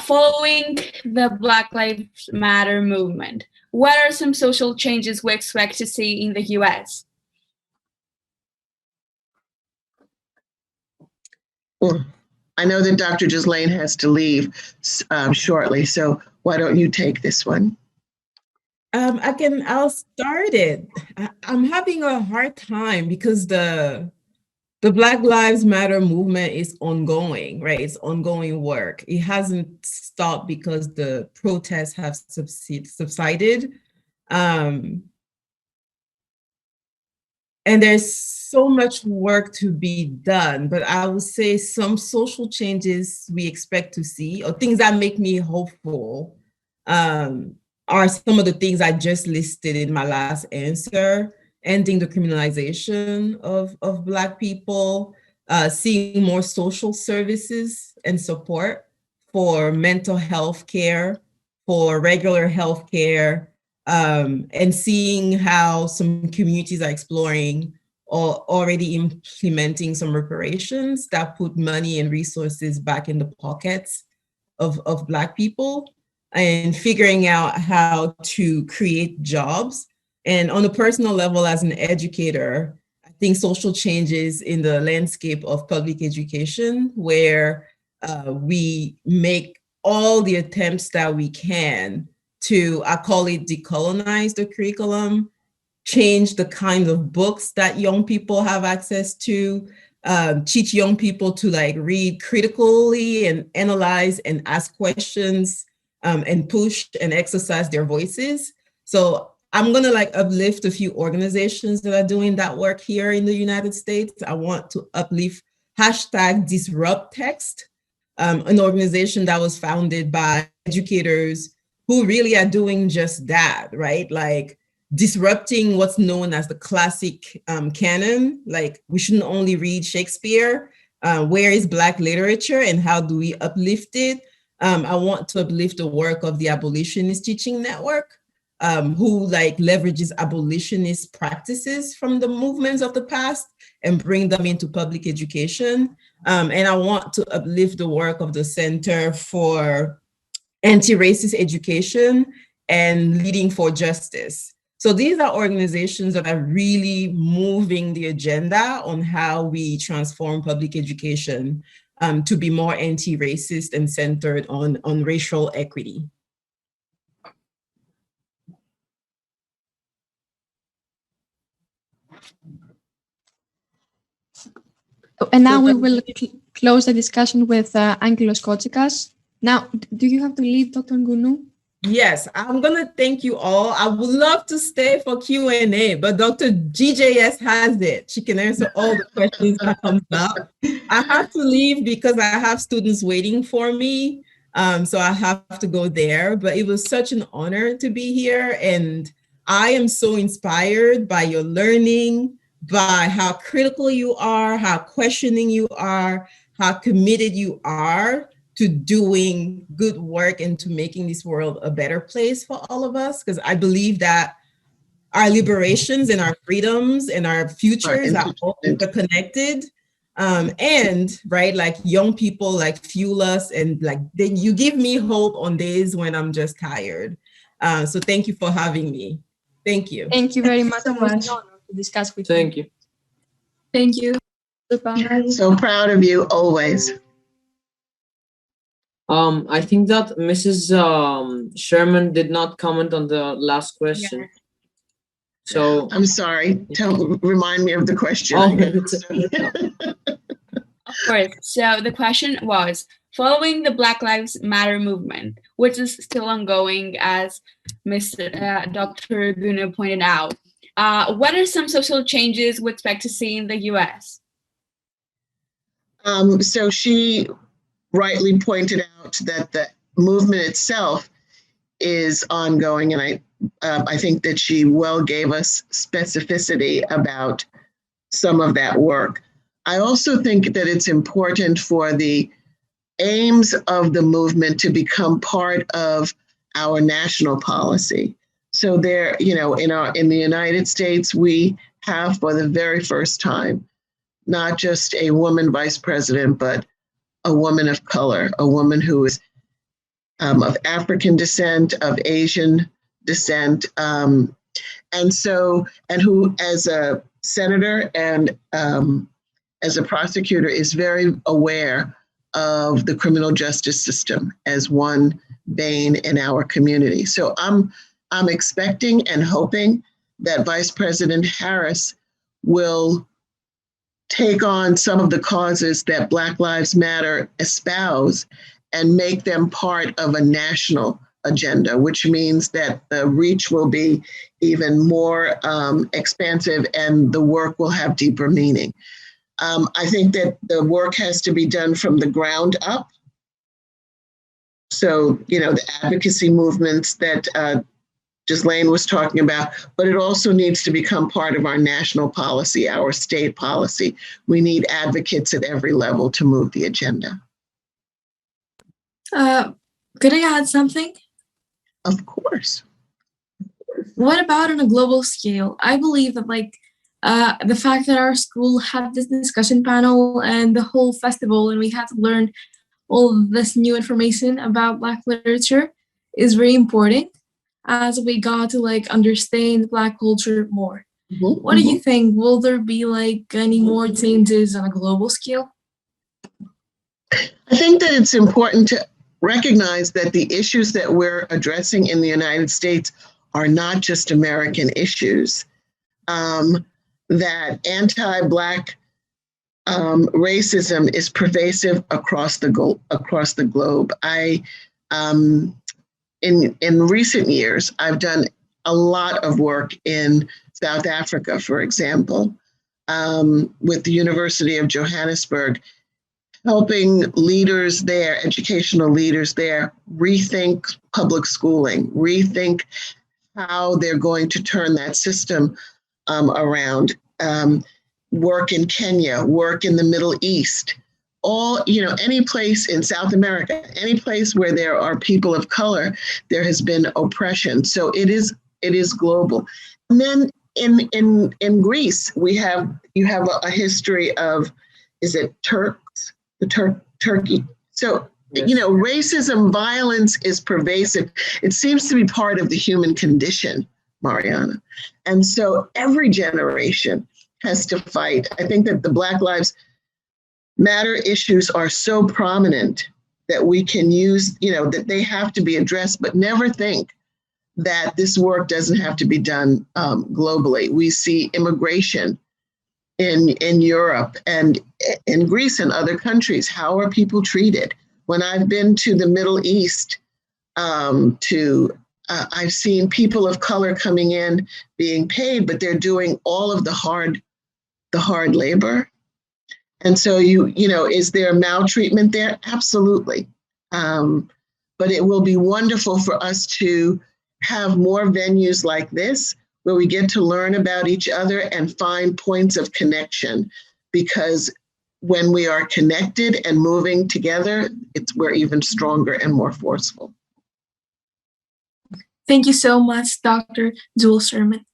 following the Black Lives Matter movement, what are some social changes we expect to see in the US? Well, I know that Dr. Ghislaine has to leave shortly, so why don't you take this one? I'll start it. I'm having a hard time because the Black Lives Matter movement is ongoing, right? It's ongoing work. It hasn't stopped because the protests have subsided. And there's so much work to be done, but I would say some social changes we expect to see, or things that make me hopeful, are some of the things I just listed in my last answer: ending the criminalization of Black people, seeing more social services and support for mental health care, for regular health care, and seeing how some communities are exploring or already implementing some reparations that put money and resources back in the pockets of Black people, and figuring out how to create jobs. And on a personal level, as an educator, I think social changes in the landscape of public education, where we make all the attempts that we can to, I call it, decolonize the curriculum, change the kinds of books that young people have access to, teach young people to like read critically and analyze and ask questions, and push and exercise their voices. So I'm gonna like uplift a few organizations that are doing that work here in the United States. I want to uplift #DisruptText, an organization that was founded by educators who really are doing just that, right? Like disrupting what's known as the classic canon. Like, we shouldn't only read Shakespeare. Where is Black literature and how do we uplift it? I want to uplift the work of the Abolitionist Teaching Network, who like leverages abolitionist practices from the movements of the past and bring them into public education. And I want to uplift the work of the Center for Anti-Racist Education and Leading for Justice. So these are organizations that are really moving the agenda on how we transform public education to be more anti-racist and centered on racial equity. And now we will close the discussion with Angelos Kotsikas. Now, do you have to leave, Dr. Nguno? Yes, I'm gonna thank you all. I would love to stay for Q&A, but Dr. GJS has it. She can answer all the questions that comes up. I have to leave because I have students waiting for me. So I have to go there, but it was such an honor to be here. And I am so inspired by your learning, by how critical you are, how questioning you are, how committed you are to doing good work and to making this world a better place for all of us. Because I believe that our liberations and our freedoms and our futures are all interconnected. And right, like young people like fuel us, and like you give me hope on days when I'm just tired. So thank you for having me. Thank you. Thank you very much. So much. To discuss with you. Thank you. Thank you. So proud of you always. I think that Mrs. Sherman did not comment on the last question. So I'm sorry. Remind me of the question. Of course. So the question was, following the Black Lives Matter movement, which is still ongoing, as Dr. Nguno pointed out, what are some social changes we expect to see in the US? So she rightly pointed out that the movement itself is ongoing, and I think that she well gave us specificity about some of that work. I also think that it's important for the aims of the movement to become part of our national policy. So there, you know, in the United States, we have for the very first time, not just a woman vice president, but a woman of color, a woman who is of African descent, of Asian descent, and who, as a senator and as a prosecutor, is very aware of the criminal justice system as one bane in our community. So I'm expecting and hoping that Vice President Harris will take on some of the causes that Black Lives Matter espouse and make them part of a national agenda, which means that the reach will be even more expansive and the work will have deeper meaning. I think that the work has to be done from the ground up. So, you know, the advocacy movements that Ghislaine was talking about, but it also needs to become part of our national policy, our state policy. We need advocates at every level to move the agenda. Could I add something? Of course. What about on a global scale? I believe that the fact that our school had this discussion panel and the whole festival, and we had to learn all this new information about Black literature, is very important, as we got to understand Black culture more. Mhm, What do you mhm. think? Will there be any more changes on a global scale? I think that it's important to recognize that the issues that we're addressing in the United States are not just American issues. That anti-Black racism is pervasive across the globe. In recent years, I've done a lot of work in South Africa, for example, with the University of Johannesburg, helping leaders there, educational leaders there, rethink public schooling, rethink how they're going to turn that system around. Work in Kenya, work in the Middle East, any place in South America, any place where there are people of color, there has been oppression. So it is global. And then in Greece, you have a history of, is it Turks? Turkey. So, Yes. Racism, violence is pervasive. It seems to be part of the human condition, Mariana. And so every generation has to fight. I think that the Black Lives Matter issues are so prominent that we can use, that they have to be addressed, but never think that this work doesn't have to be done globally. We see immigration in Europe and in Greece and other countries. How are people treated? When I've been to the Middle East, I've seen people of color coming in being paid, but they're doing all of the hard labor. And so is there maltreatment there? Absolutely. But it will be wonderful for us to have more venues like this where we get to learn about each other and find points of connection, because when we are connected and moving together, we're even stronger and more forceful. Thank you so much, Dr. Jewel Sherman.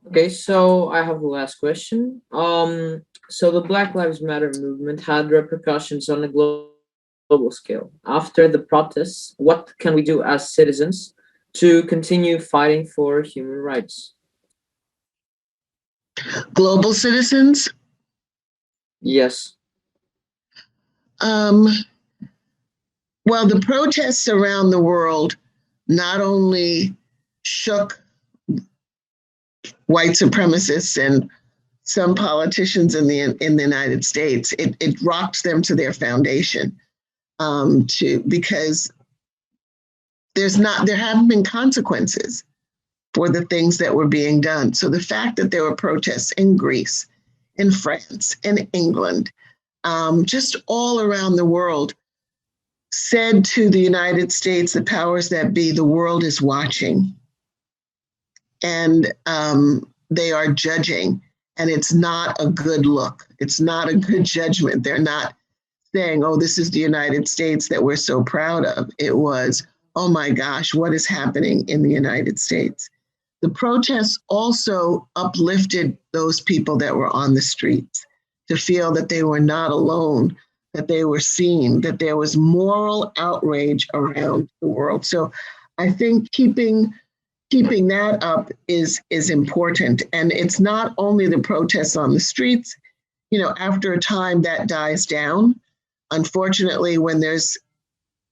Okay, so I have the last question. So the Black Lives Matter movement had repercussions on a global scale. After the protests, what can we do as citizens to continue fighting for human rights? Global citizens? Yes. Well, the protests around the world not only shook white supremacists and some politicians in the United States, it rocked them to their foundation, because there haven't been consequences for the things that were being done. So the fact that there were protests in Greece, in France, in England, just all around the world, said to the United States, the powers that be, the world is watching. And they are judging, and it's not a good look. It's not a good judgment. They're not saying, oh, this is the United States that we're so proud of. It was, oh my gosh, what is happening in the United States? The protests also uplifted those people that were on the streets to feel that they were not alone, that they were seen, that there was moral outrage around the world. So I think keeping that up is important. And it's not only the protests on the streets. After a time that dies down. Unfortunately,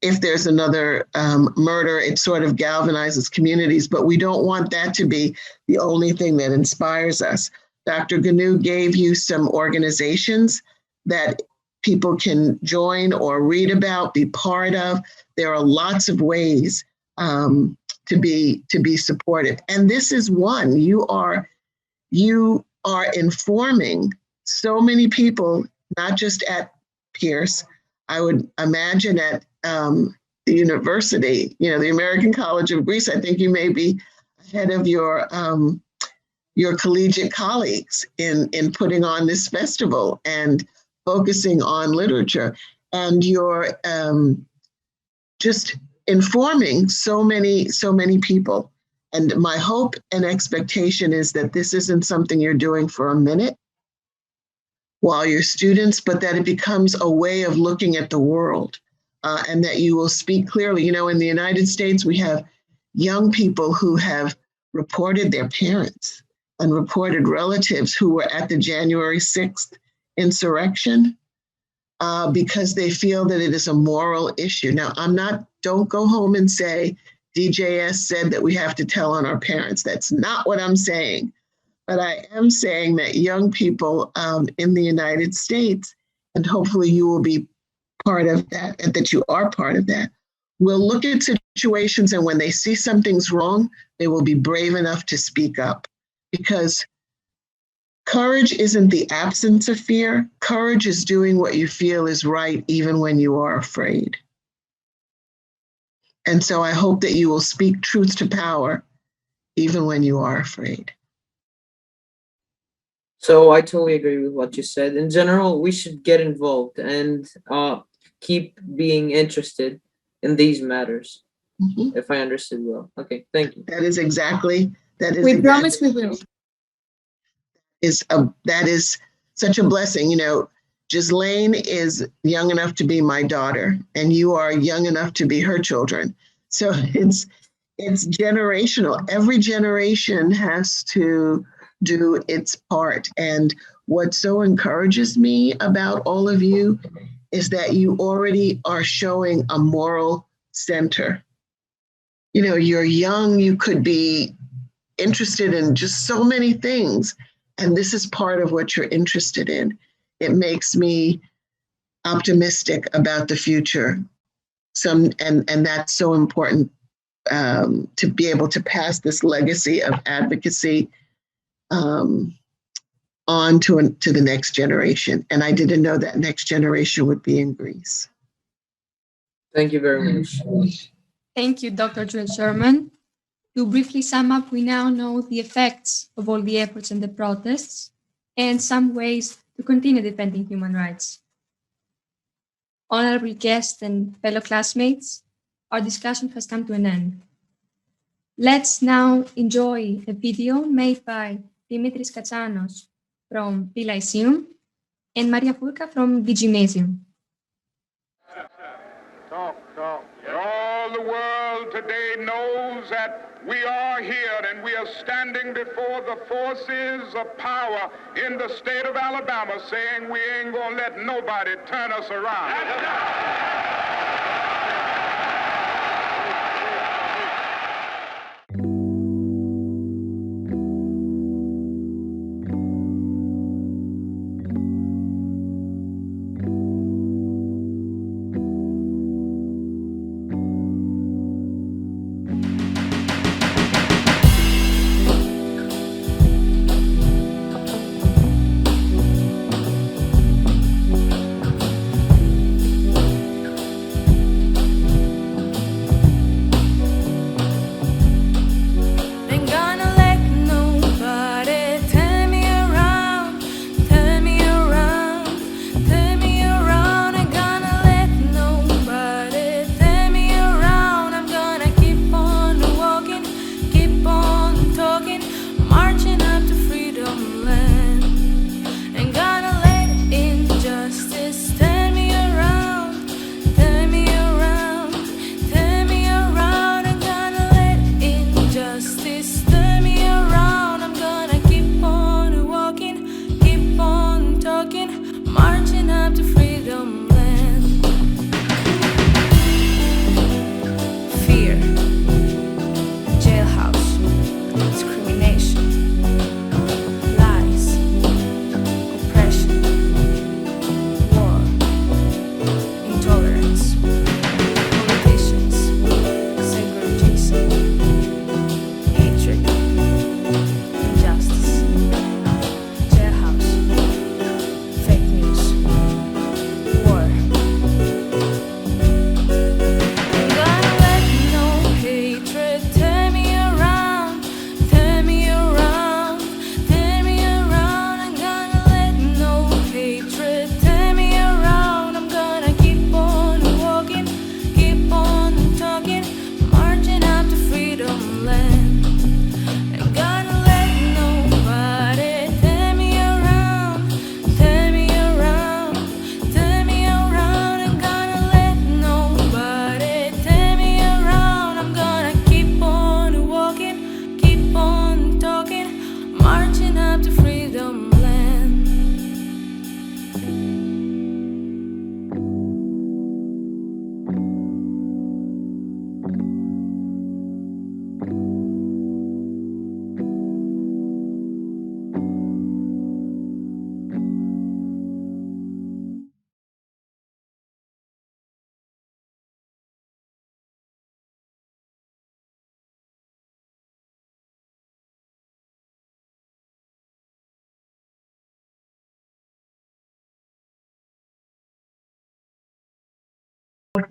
if there's another murder, it sort of galvanizes communities, but we don't want that to be the only thing that inspires us. Dr. Nguno gave you some organizations that people can join or read about, be part of. There are lots of ways to be supportive. And this is one. You are informing so many people, not just at Pierce. I would imagine at the university, the American College of Greece. I think you may be ahead of your your collegiate colleagues in putting on this festival and focusing on literature, and you're just informing so many people. And my hope and expectation is that this isn't something you're doing for a minute while you're students, but that it becomes a way of looking at the world, and that you will speak clearly. You know, in the United States, we have young people who have reported their parents and reported relatives who were at the January 6th insurrection because they feel that it is a moral issue. Now, don't go home and say, DJS said that we have to tell on our parents. That's not what I'm saying. But I am saying that young people in the United States, and hopefully you will be part of that, and that you are part of that, will look at situations, and when they see something's wrong, they will be brave enough to speak up. Because courage isn't the absence of fear. Courage is doing what you feel is right, even when you are afraid. And so I hope that you will speak truth to power, even when you are afraid. So I totally agree with what you said. In general, we should get involved and keep being interested in these matters, if I understood well. Okay, thank you. That is exactly. We promise we will. That is such a blessing. You know, Ghislaine is young enough to be my daughter, and you are young enough to be her children. So it's generational. Every generation has to do its part. And what so encourages me about all of you is that you already are showing a moral center. You know, you're young, you could be interested in just so many things. And this is part of what you're interested in. It makes me optimistic about the future. And that's so important to be able to pass this legacy of advocacy on to the next generation. And I didn't know that next generation would be in Greece. Thank you very much. Thank you, Dr. Joel Sherman. To briefly sum up, we now know the effects of all the efforts and the protests and some ways to continue defending human rights. Honorable guests and fellow classmates, our discussion has come to an end. Let's now enjoy a video made by Dimitris Katsanos from the Lyceum and Maria Furka from the Gymnasium. Talk. All the world today knows that we are here and we are standing before the forces of power in the state of Alabama saying we ain't gonna let nobody turn us around.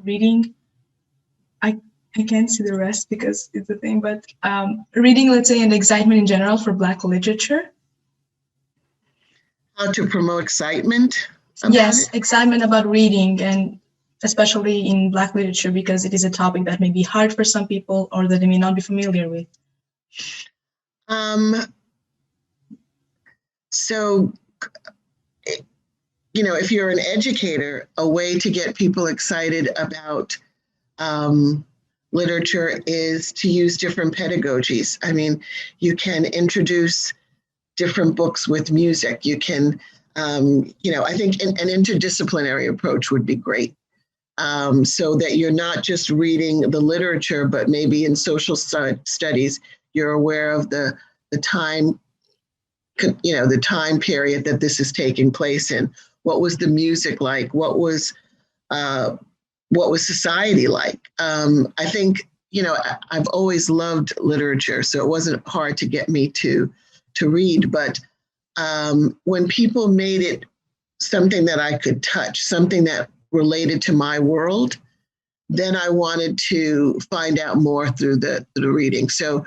reading. I can't see the rest because it's a thing, but reading, let's say, and excitement in general for Black literature. How to promote excitement? Yes, excitement about reading, and especially in Black literature, because it is a topic that may be hard for some people or that they may not be familiar with. So, you know, if you're an educator, a way to get people excited about literature is to use different pedagogies. I mean, you can introduce different books with music. You can, you know, I think an interdisciplinary approach would be great. So that you're not just reading the literature, but maybe in social studies, you're aware of the time, you know, the time period that this is taking place in. What was the music like? What was society like? I think, you know, I've always loved literature, so it wasn't hard to get me to read. But when people made it something that I could touch, something that related to my world, then I wanted to find out more through the reading. So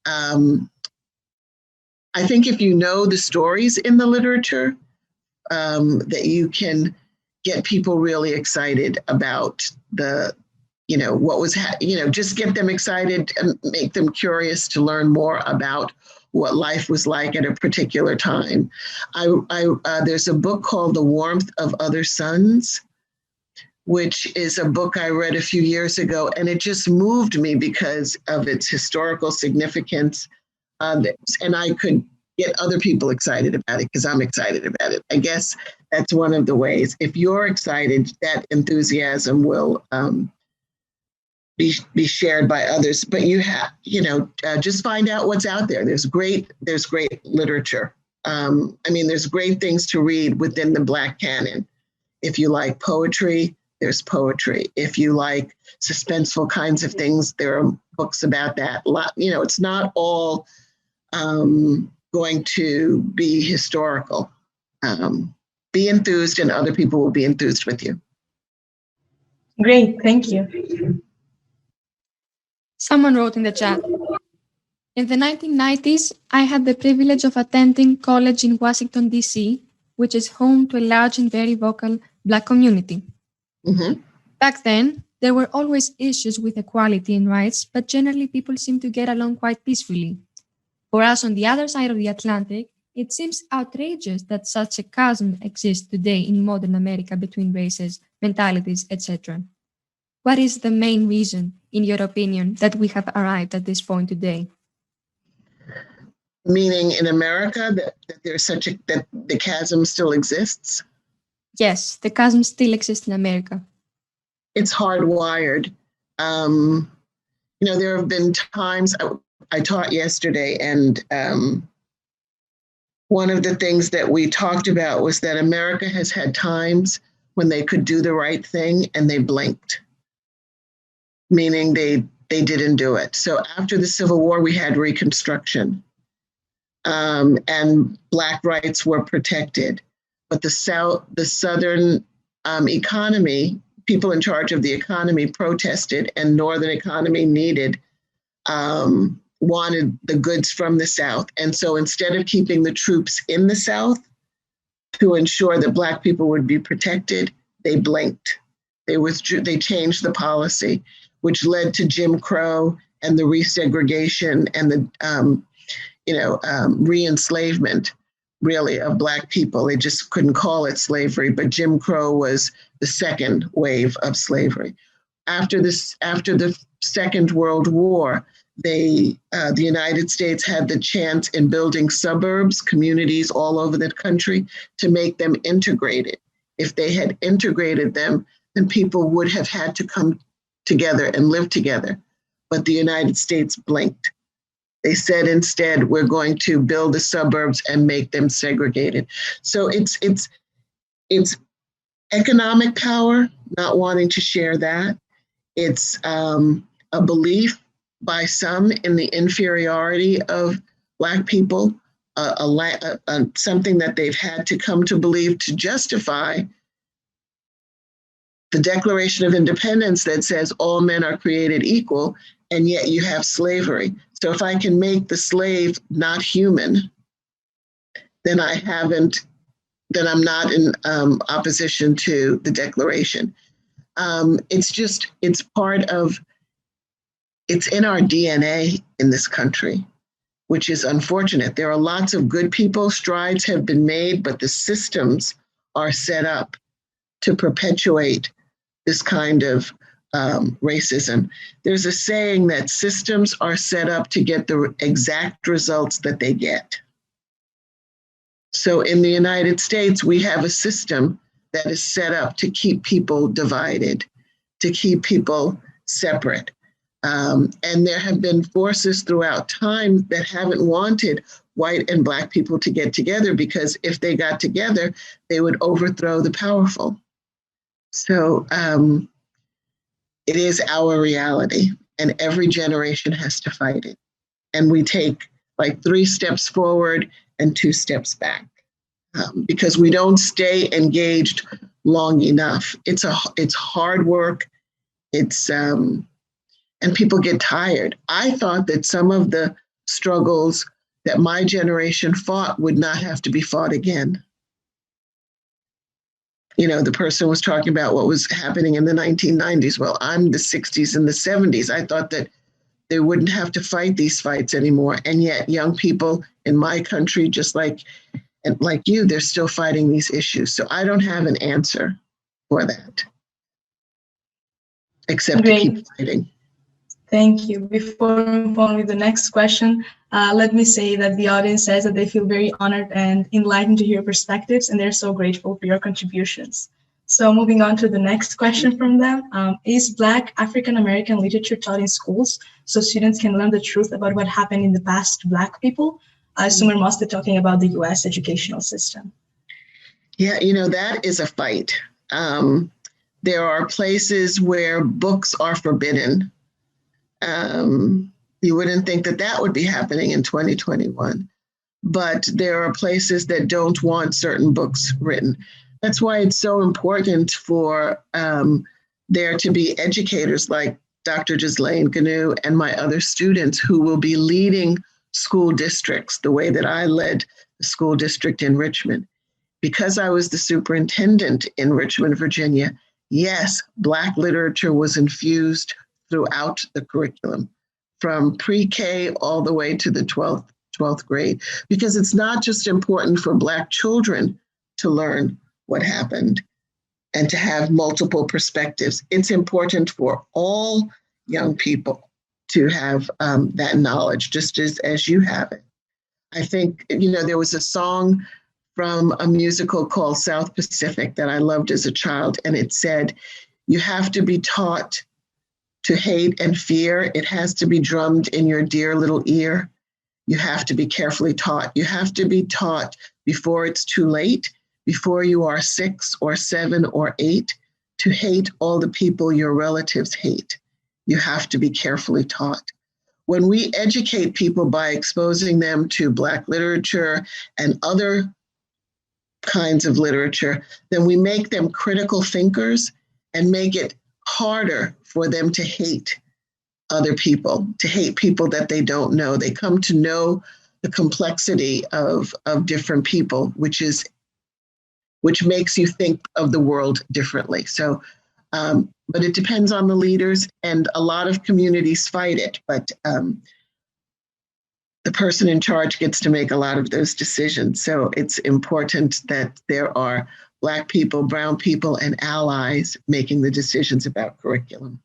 I think if you know the stories in the literature, that you can get people really excited about the, you know, what was, you know, just get them excited and make them curious to learn more about what life was like at a particular time. There's a book called The Warmth of Other Suns, which is a book I read a few years ago, and it just moved me because of its historical significance. And I could get other people excited about it because I'm excited about it. I guess that's one of the ways. If you're excited, that enthusiasm will be shared by others. But you have, you know, just find out what's out there. There's great literature. I mean, there's great things to read within the Black canon. If you like poetry, there's poetry. If you like suspenseful kinds of things, there are books about that. A lot, you know, it's not all going to be historical. Be enthused, and other people will be enthused with you. Great, thank you. Someone wrote in the chat, in the 1990s, I had the privilege of attending college in Washington, D.C., which is home to a large and very vocal Black community. Mm-hmm. Back then, there were always issues with equality and rights, but generally people seemed to get along quite peacefully. For us on the other side of the Atlantic, it seems outrageous that such a chasm exists today in modern America between races, mentalities, etc. What is the main reason, in your opinion, that we have arrived at this point today? Meaning in America that there's that the chasm still exists? Yes, the chasm still exists in America. It's hardwired. You know, there have been times I taught yesterday, and one of the things that we talked about was that America has had times when they could do the right thing and they blinked, meaning they didn't do it. So after the Civil War, we had Reconstruction, and Black rights were protected. But the Southern economy, people in charge of the economy protested, and Northern economy wanted the goods from the South. And so instead of keeping the troops in the South to ensure that Black people would be protected, they blinked. They withdrew, they changed the policy, which led to Jim Crow and the resegregation and the re-enslavement, really, of Black people. They just couldn't call it slavery, but Jim Crow was the second wave of slavery. After the Second World War, the United States had the chance in building suburbs, communities all over the country, to make them integrated. If they had integrated them, then people would have had to come together and live together. But the United States blinked. They said instead, we're going to build the suburbs and make them segregated. So it's economic power, not wanting to share that. It's a belief by some in the inferiority of Black people, something that they've had to come to believe to justify the Declaration of Independence that says all men are created equal, and yet you have slavery. So if I can make the slave not human, then I'm not in opposition to the Declaration. It's in our DNA in this country, which is unfortunate. There are lots of good people, strides have been made, but the systems are set up to perpetuate this kind of racism. There's a saying that systems are set up to get the exact results that they get. So in the United States, we have a system that is set up to keep people divided, to keep people separate. And there have been forces throughout time that haven't wanted white and Black people to get together, because if they got together, they would overthrow the powerful. So it is our reality, and every generation has to fight it. And we take like 3 steps forward and 2 steps back, because we don't stay engaged long enough. It's hard work. And people get tired. I thought that some of the struggles that my generation fought would not have to be fought again. You know, the person was talking about what was happening in the 1990s. Well, I'm the 60s and the 70s. I thought that they wouldn't have to fight these fights anymore. And yet young people in my country, just like you, they're still fighting these issues. So I don't have an answer for that, except to keep fighting. Thank you. Before we move on with the next question, let me say that the audience says that they feel very honored and enlightened to hear perspectives, and they're so grateful for your contributions. So moving on to the next question from them, is Black African-American literature taught in schools so students can learn the truth about what happened in the past to Black people? I assume we're mostly talking about the US educational system. Yeah, you know, that is a fight. There are places where books are forbidden. You wouldn't think that would be happening in 2021, but there are places that don't want certain books written. That's why it's so important for there to be educators like Dr. Islam Nguno and my other students who will be leading school districts the way that I led the school district in Richmond. Because I was the superintendent in Richmond, Virginia, yes, Black literature was infused throughout the curriculum, from pre-K all the way to the 12th grade, because it's not just important for Black children to learn what happened and to have multiple perspectives. It's important for all young people to have that knowledge, just as you have it. I think, you know, there was a song from a musical called South Pacific that I loved as a child, and it said, you have to be taught to hate and fear. It has to be drummed in your dear little ear. You have to be carefully taught. You have to be taught before it's too late, before you are 6 or 7 or 8, to hate all the people your relatives hate. You have to be carefully taught. When we educate people by exposing them to Black literature and other kinds of literature, then we make them critical thinkers and make it harder for them to hate other people, to hate people that they don't know. They come to know the complexity of different people, which makes you think of the world differently. So, but it depends on the leaders, and a lot of communities fight it, but the person in charge gets to make a lot of those decisions. So it's important that there are Black people, brown people, and allies making the decisions about curriculum.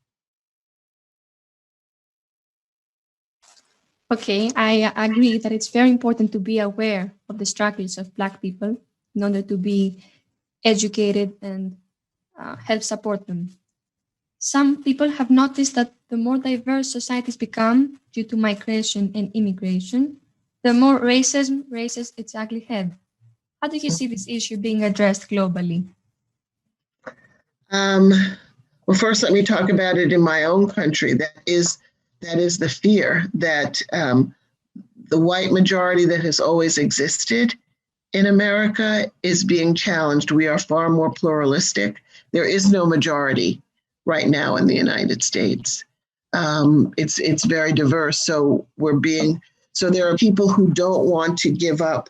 Okay, I agree that it's very important to be aware of the struggles of Black people in order to be educated and help support them. Some people have noticed that the more diverse societies become due to migration and immigration, the more racism raises its ugly head. How do you see this issue being addressed globally? Well, first, let me talk about it in my own country. That is the fear that the white majority that has always existed in America is being challenged. We are far more pluralistic. There is no majority right now in the United States. It's very diverse. So there are people who don't want to give up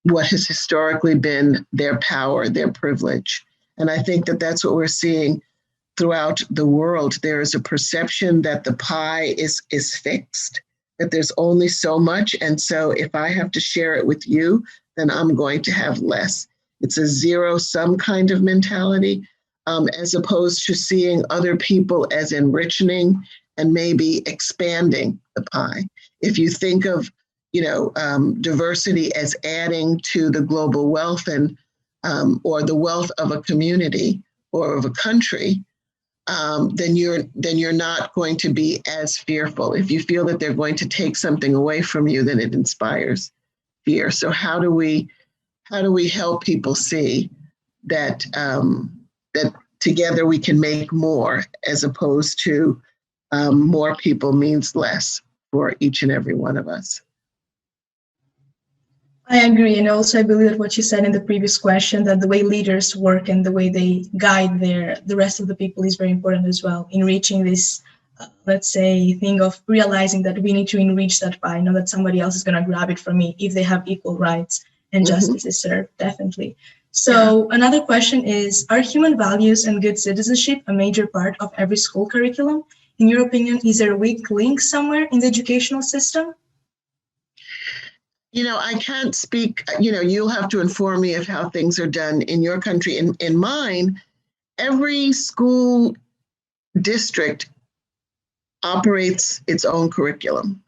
what has historically been their power, their privilege. And I think that that's what we're seeing throughout the world. There is a perception that the pie is fixed, that there's only so much. And so if I have to share it with you, then I'm going to have less. It's a zero-sum kind of mentality, as opposed to seeing other people as enriching and maybe expanding the pie. If you think of, diversity as adding to the global wealth and or the wealth of a community or of a country, then you're not going to be as fearful. If you feel that they're going to take something away from you, then it inspires fear. So how do we help people see that that together we can make more, as opposed to more people means less for each and every one of us? I agree. And also, I believe that what you said in the previous question, that the way leaders work and the way they guide the rest of the people is very important as well in reaching this, let's say, thing of realizing that we need to enrich that pie, not that somebody else is going to grab it from me if they have equal rights and justice is served, definitely. So another question is, are human values and good citizenship a major part of every school curriculum? In your opinion, is there a weak link somewhere in the educational system? I can't speak, you'll have to inform me of how things are done in your country. In mine, every school district operates its own curriculum.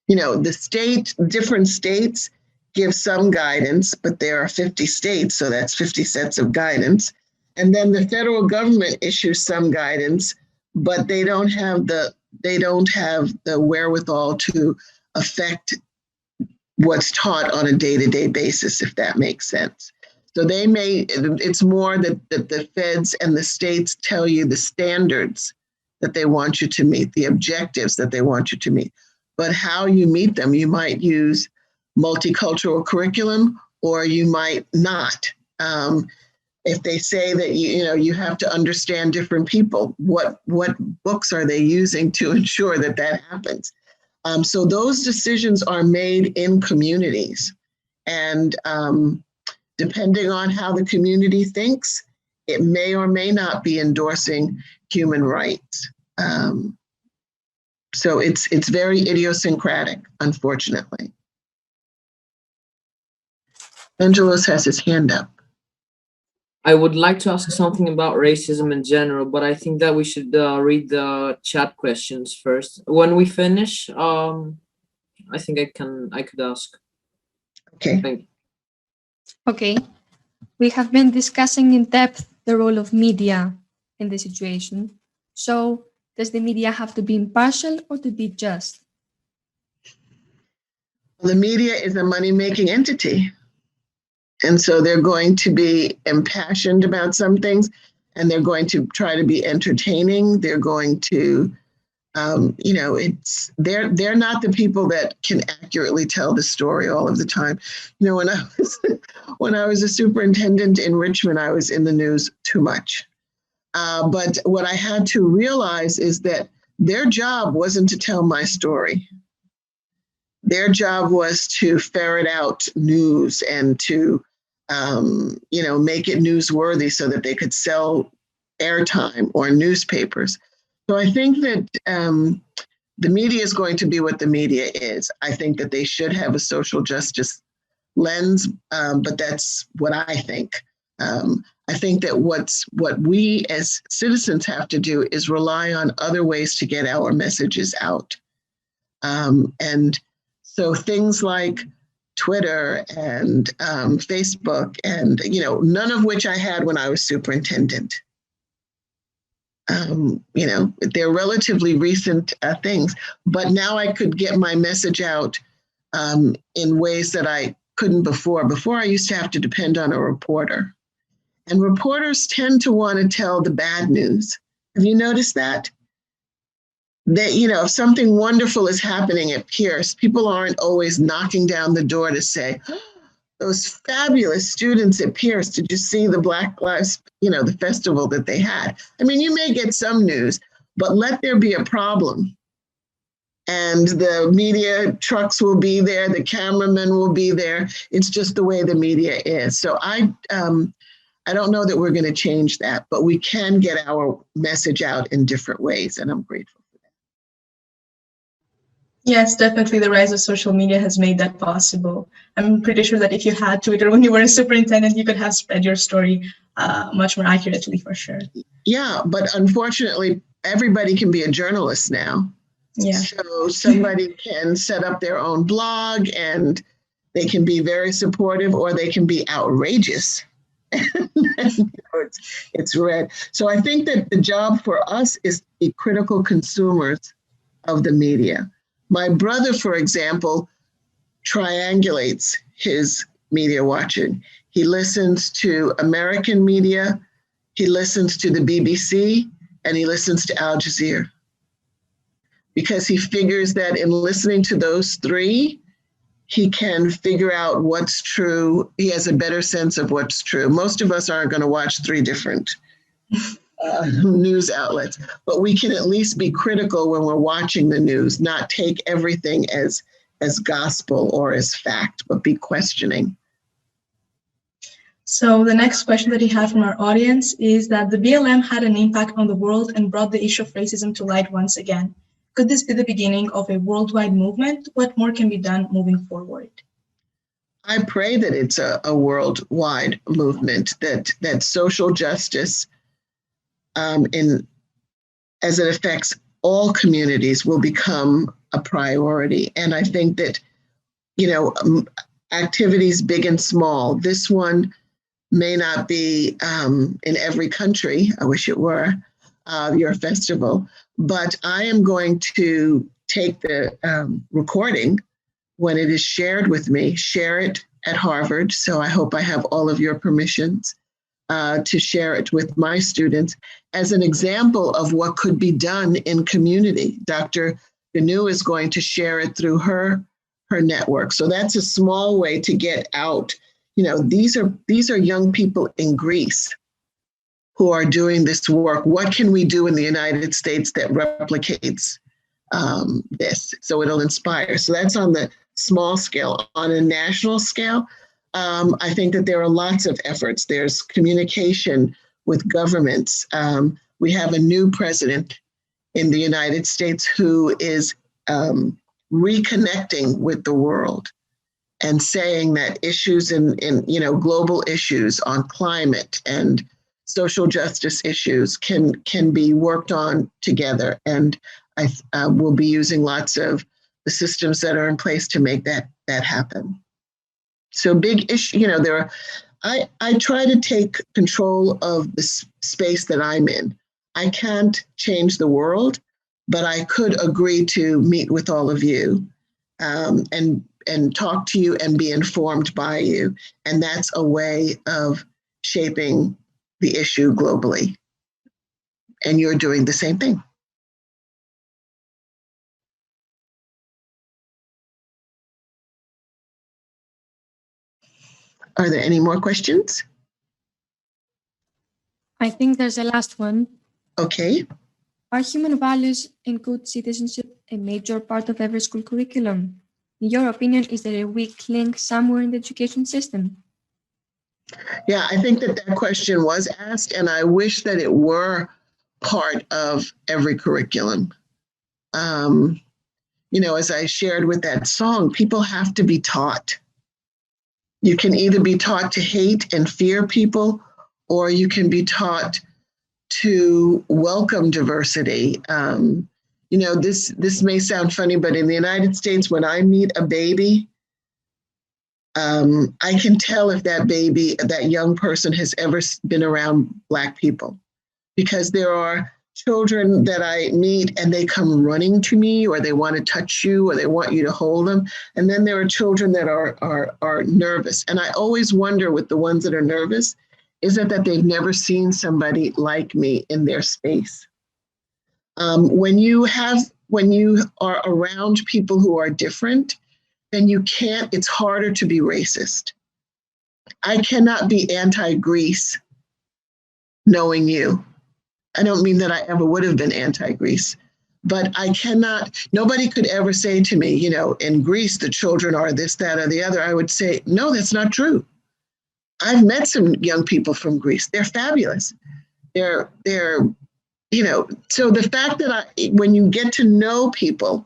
Different states give some guidance, but there are 50 states, so that's 50 sets of guidance. And then the federal government issues some guidance, but they don't have the wherewithal to affect what's taught on a day-to-day basis, if that makes sense. So it's more that the feds and the states tell you the standards that they want you to meet, the objectives that they want you to meet. But how you meet them, you might use multicultural curriculum or you might not. If they say that you have to understand different people, what books are they using to ensure that happens? So those decisions are made in communities, and depending on how the community thinks, it may or may not be endorsing human rights. So it's very idiosyncratic, unfortunately. Angelos has his hand up. I would like to ask something about racism in general, but I think that we should read the chat questions first. When we finish, I think I could ask. Okay. Thank you. Okay. We have been discussing in depth the role of media in this situation. So, does the media have to be impartial or to be just? The media is a money-making entity. And so they're going to be impassioned about some things, and they're going to try to be entertaining. They're going to, they're not the people that can accurately tell the story all of the time. When I was a superintendent in Richmond, I was in the news too much. But what I had to realize is that their job wasn't to tell my story. Their job was to ferret out news and to, make it newsworthy so that they could sell airtime or newspapers. So I think that the media is going to be what the media is. I think that they should have a social justice lens, but that's what I think. I think that what we as citizens have to do is rely on other ways to get our messages out. And so things like Twitter and Facebook and, none of which I had when I was superintendent. They're relatively recent things, but now I could get my message out in ways that I couldn't before. Before, I used to have to depend on a reporter. And reporters tend to want to tell the bad news. Have you noticed that? That, if something wonderful is happening at Pierce, people aren't always knocking down the door to say, those fabulous students at Pierce. Did you see the Black Lives, the festival that they had? I mean, you may get some news, but let there be a problem. And the media trucks will be there, the cameramen will be there. It's just the way the media is. So I don't know that we're going to change that, but we can get our message out in different ways, and I'm grateful for that. Yes, definitely the rise of social media has made that possible. I'm pretty sure that if you had Twitter when you were a superintendent, you could have spread your story much more accurately, for sure. Yeah, but unfortunately, everybody can be a journalist now. Yeah. So somebody can set up their own blog and they can be very supportive, or they can be outrageous. It's read. So I think that the job for us is to be critical consumers of the media. My brother, for example, triangulates his media watching. He listens to American media, he listens to the BBC, and he listens to Al Jazeera. Because he figures that in listening to those three, he can figure out what's true. He has a better sense of what's true. Most of us aren't going to watch three different news outlets, but we can at least be critical when we're watching the news, not take everything as gospel or as fact, but be questioning. So the next question that we have from our audience is that the BLM had an impact on the world and brought the issue of racism to light once again. Could this be the beginning of a worldwide movement? What more can be done moving forward? I pray that it's a worldwide movement, that social justice as it affects all communities will become a priority. And I think that, activities big and small, this one may not be in every country. I wish it were your festival, but I am going to take the recording when it is shared with me, share it at Harvard. So I hope I have all of your permissions to share it with my students as an example of what could be done in community. Dr. Nguno is going to share it through her network. So that's a small way to get out. These are young people in Greece who are doing this work. What can we do in the United States that replicates this? So it'll inspire. So that's on the small scale. On a national scale, I think that there are lots of efforts. There's communication with governments. We have a new president in the United States who is reconnecting with the world and saying that issues in global issues on climate and social justice issues can be worked on together. And I will be using lots of the systems that are in place to make that happen. So big issue, I try to take control of the space that I'm in. I can't change the world, but I could agree to meet with all of you and talk to you and be informed by you. And that's a way of shaping the issue globally. And you're doing the same thing. Are there any more questions? I think there's a last one. Okay. Are human values and good citizenship a major part of every school curriculum? In your opinion, is there a weak link somewhere in the education system? Yeah, I think that question was asked, and I wish that it were part of every curriculum. As I shared with that song, people have to be taught. You can either be taught to hate and fear people, or you can be taught to welcome diversity. This may sound funny, but in the United States, when I meet a baby, I can tell if that young person has ever been around Black people, because there are children that I meet and they come running to me, or they want to touch you, or they want you to hold them. And then there are children that are nervous. And I always wonder with the ones that are nervous, is it that they've never seen somebody like me in their space? When you are around people who are different, then it's harder to be racist. I cannot be anti-Greece knowing you. I don't mean that I ever would have been anti-Greece, but I cannot, nobody could ever say to me, you know, in Greece, the children are this, that, or the other. I would say, no, that's not true. I've met some young people from Greece. They're fabulous. They're, you know, so the fact that when you get to know people,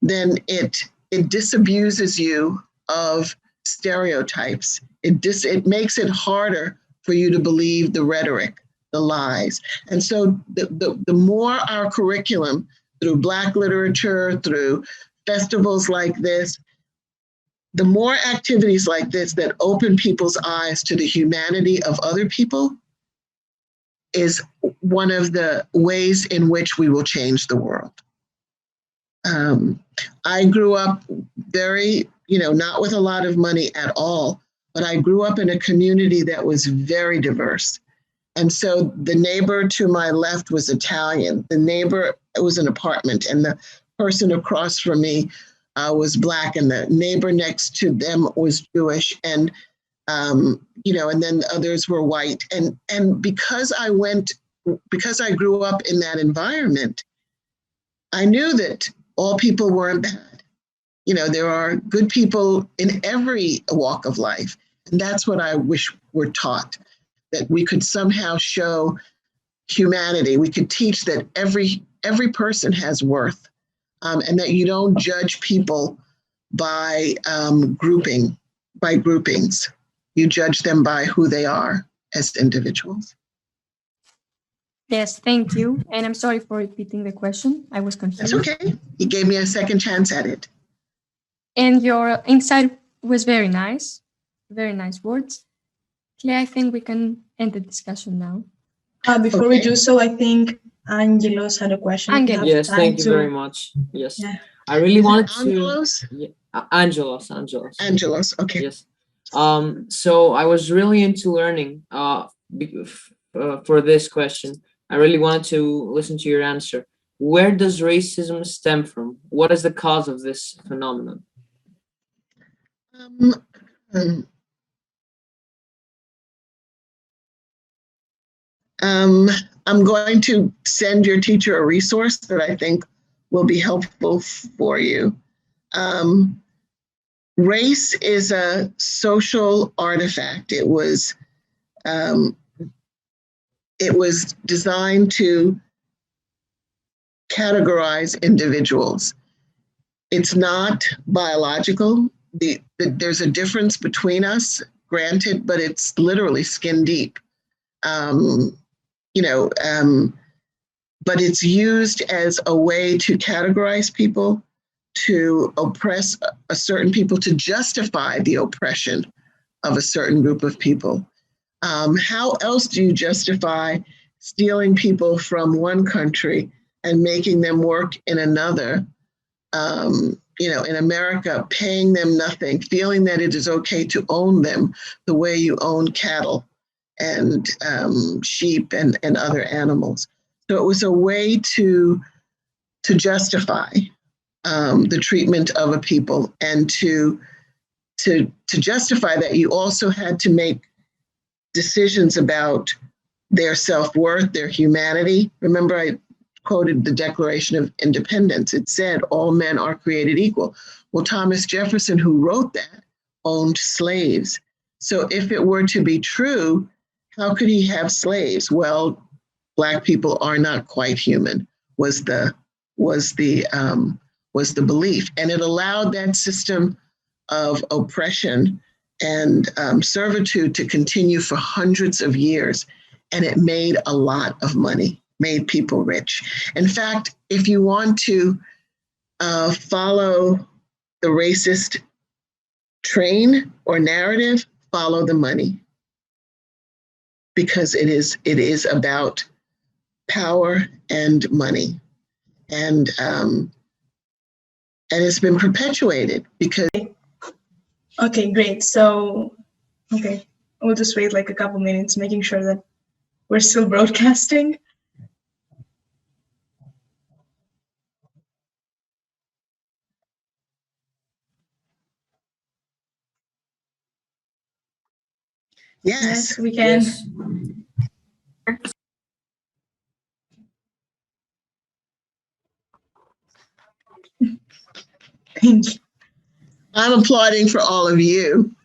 then it disabuses you of stereotypes. It makes it harder for you to believe the rhetoric, the lies. And so the more our curriculum through Black literature, through festivals like this, the more activities like this that open people's eyes to the humanity of other people is one of the ways in which we will change the world. I grew up very, you know, not with a lot of money at all, but I grew up in a community that was very diverse. And so the neighbor to my left was Italian. The neighbor, it was an apartment, and the person across from me was Black, and the neighbor next to them was Jewish, and you know, and then others were white. And because I grew up in that environment, I knew that all people weren't bad. You know, there are good people in every walk of life. And that's what I wish were taught, that we could somehow show humanity. We could teach that every person has worth, and that you don't judge people by groupings. You judge them by who they are as individuals. Yes, thank you. And I'm sorry for repeating the question. I was confused. That's okay. You gave me a second chance at it. And your insight was very nice. Very nice words. Claire, I think we can end the discussion now. Before we do so, I think Angelos had a question. Angelos. Yes, thank you very much. Yes. Yeah. I really wanted to. Angelos? Yeah, Angelos. Angelos, okay. Yes. So I was really into learning for this question. I really wanted to listen to your answer. Where does racism stem from? What is the cause of this phenomenon? I'm going to send your teacher a resource that I think will be helpful for you. Race is a social artifact. It was designed to categorize individuals. It's not biological. There's a difference between us, granted, but it's literally skin deep. But it's used as a way to categorize people, to oppress a certain people, to justify the oppression of a certain group of people. How else do you justify stealing people from one country and making them work in another? In America, paying them nothing, feeling that it is okay to own them the way you own cattle and sheep and other animals. So it was a way to justify the treatment of a people, and to justify that, you also had to make decisions about their self-worth, their humanity. Remember, I quoted the Declaration of Independence. It said all men are created equal. Well, Thomas Jefferson, who wrote that, owned slaves. So if it were to be true, how could he have slaves? Well, Black people are not quite human, was the belief. And it allowed that system of oppression and servitude to continue for hundreds of years. And it made a lot of money, made people rich. In fact, if you want to follow the racist train or narrative, follow the money. Because it is about power and money. And it's been perpetuated because. Okay, great. So, okay, we'll just wait like a couple minutes, making sure that we're still broadcasting. Yes. we can. Yes. Thank you. I'm applauding for all of you.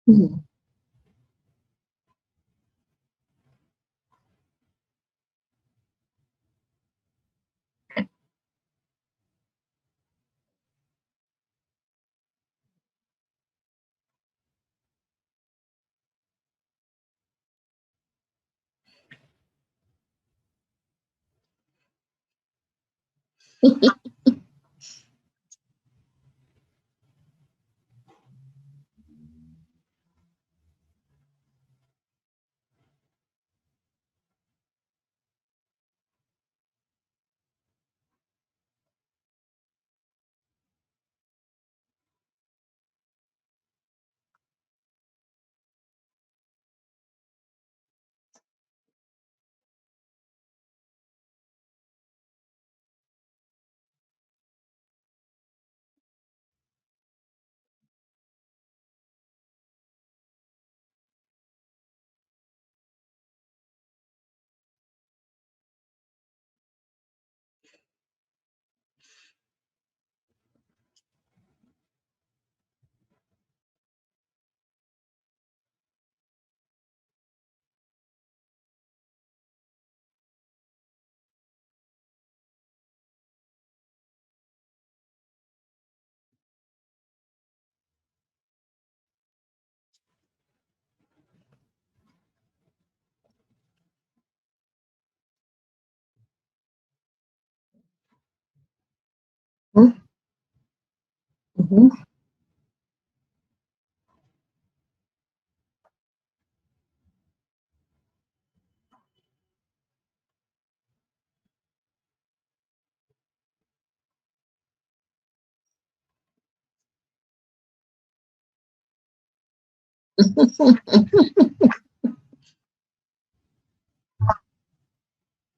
Mhm. Mhm.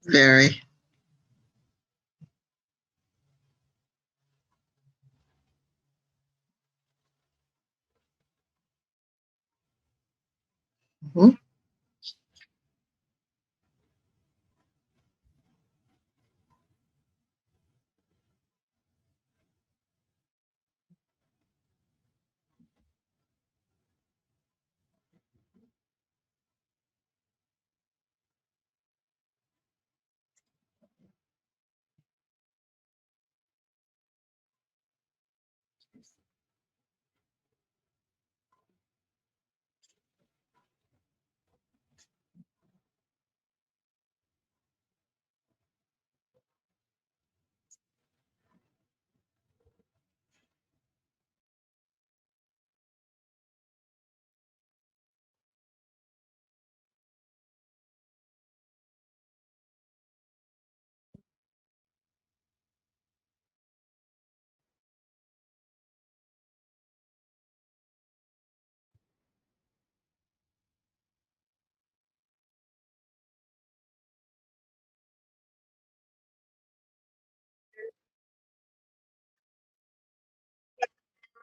Very. Mhm.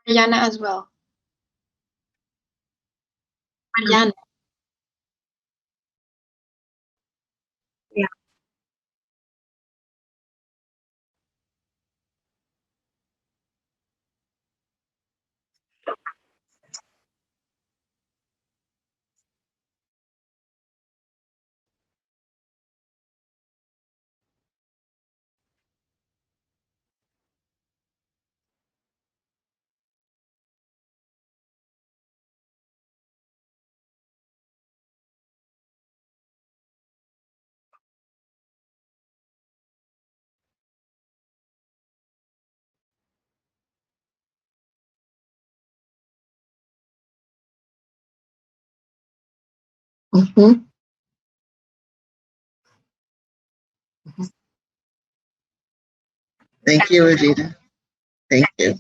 Mariana as well. Mariana. Yeah. Mhm. Thank you, Evita. Thank you.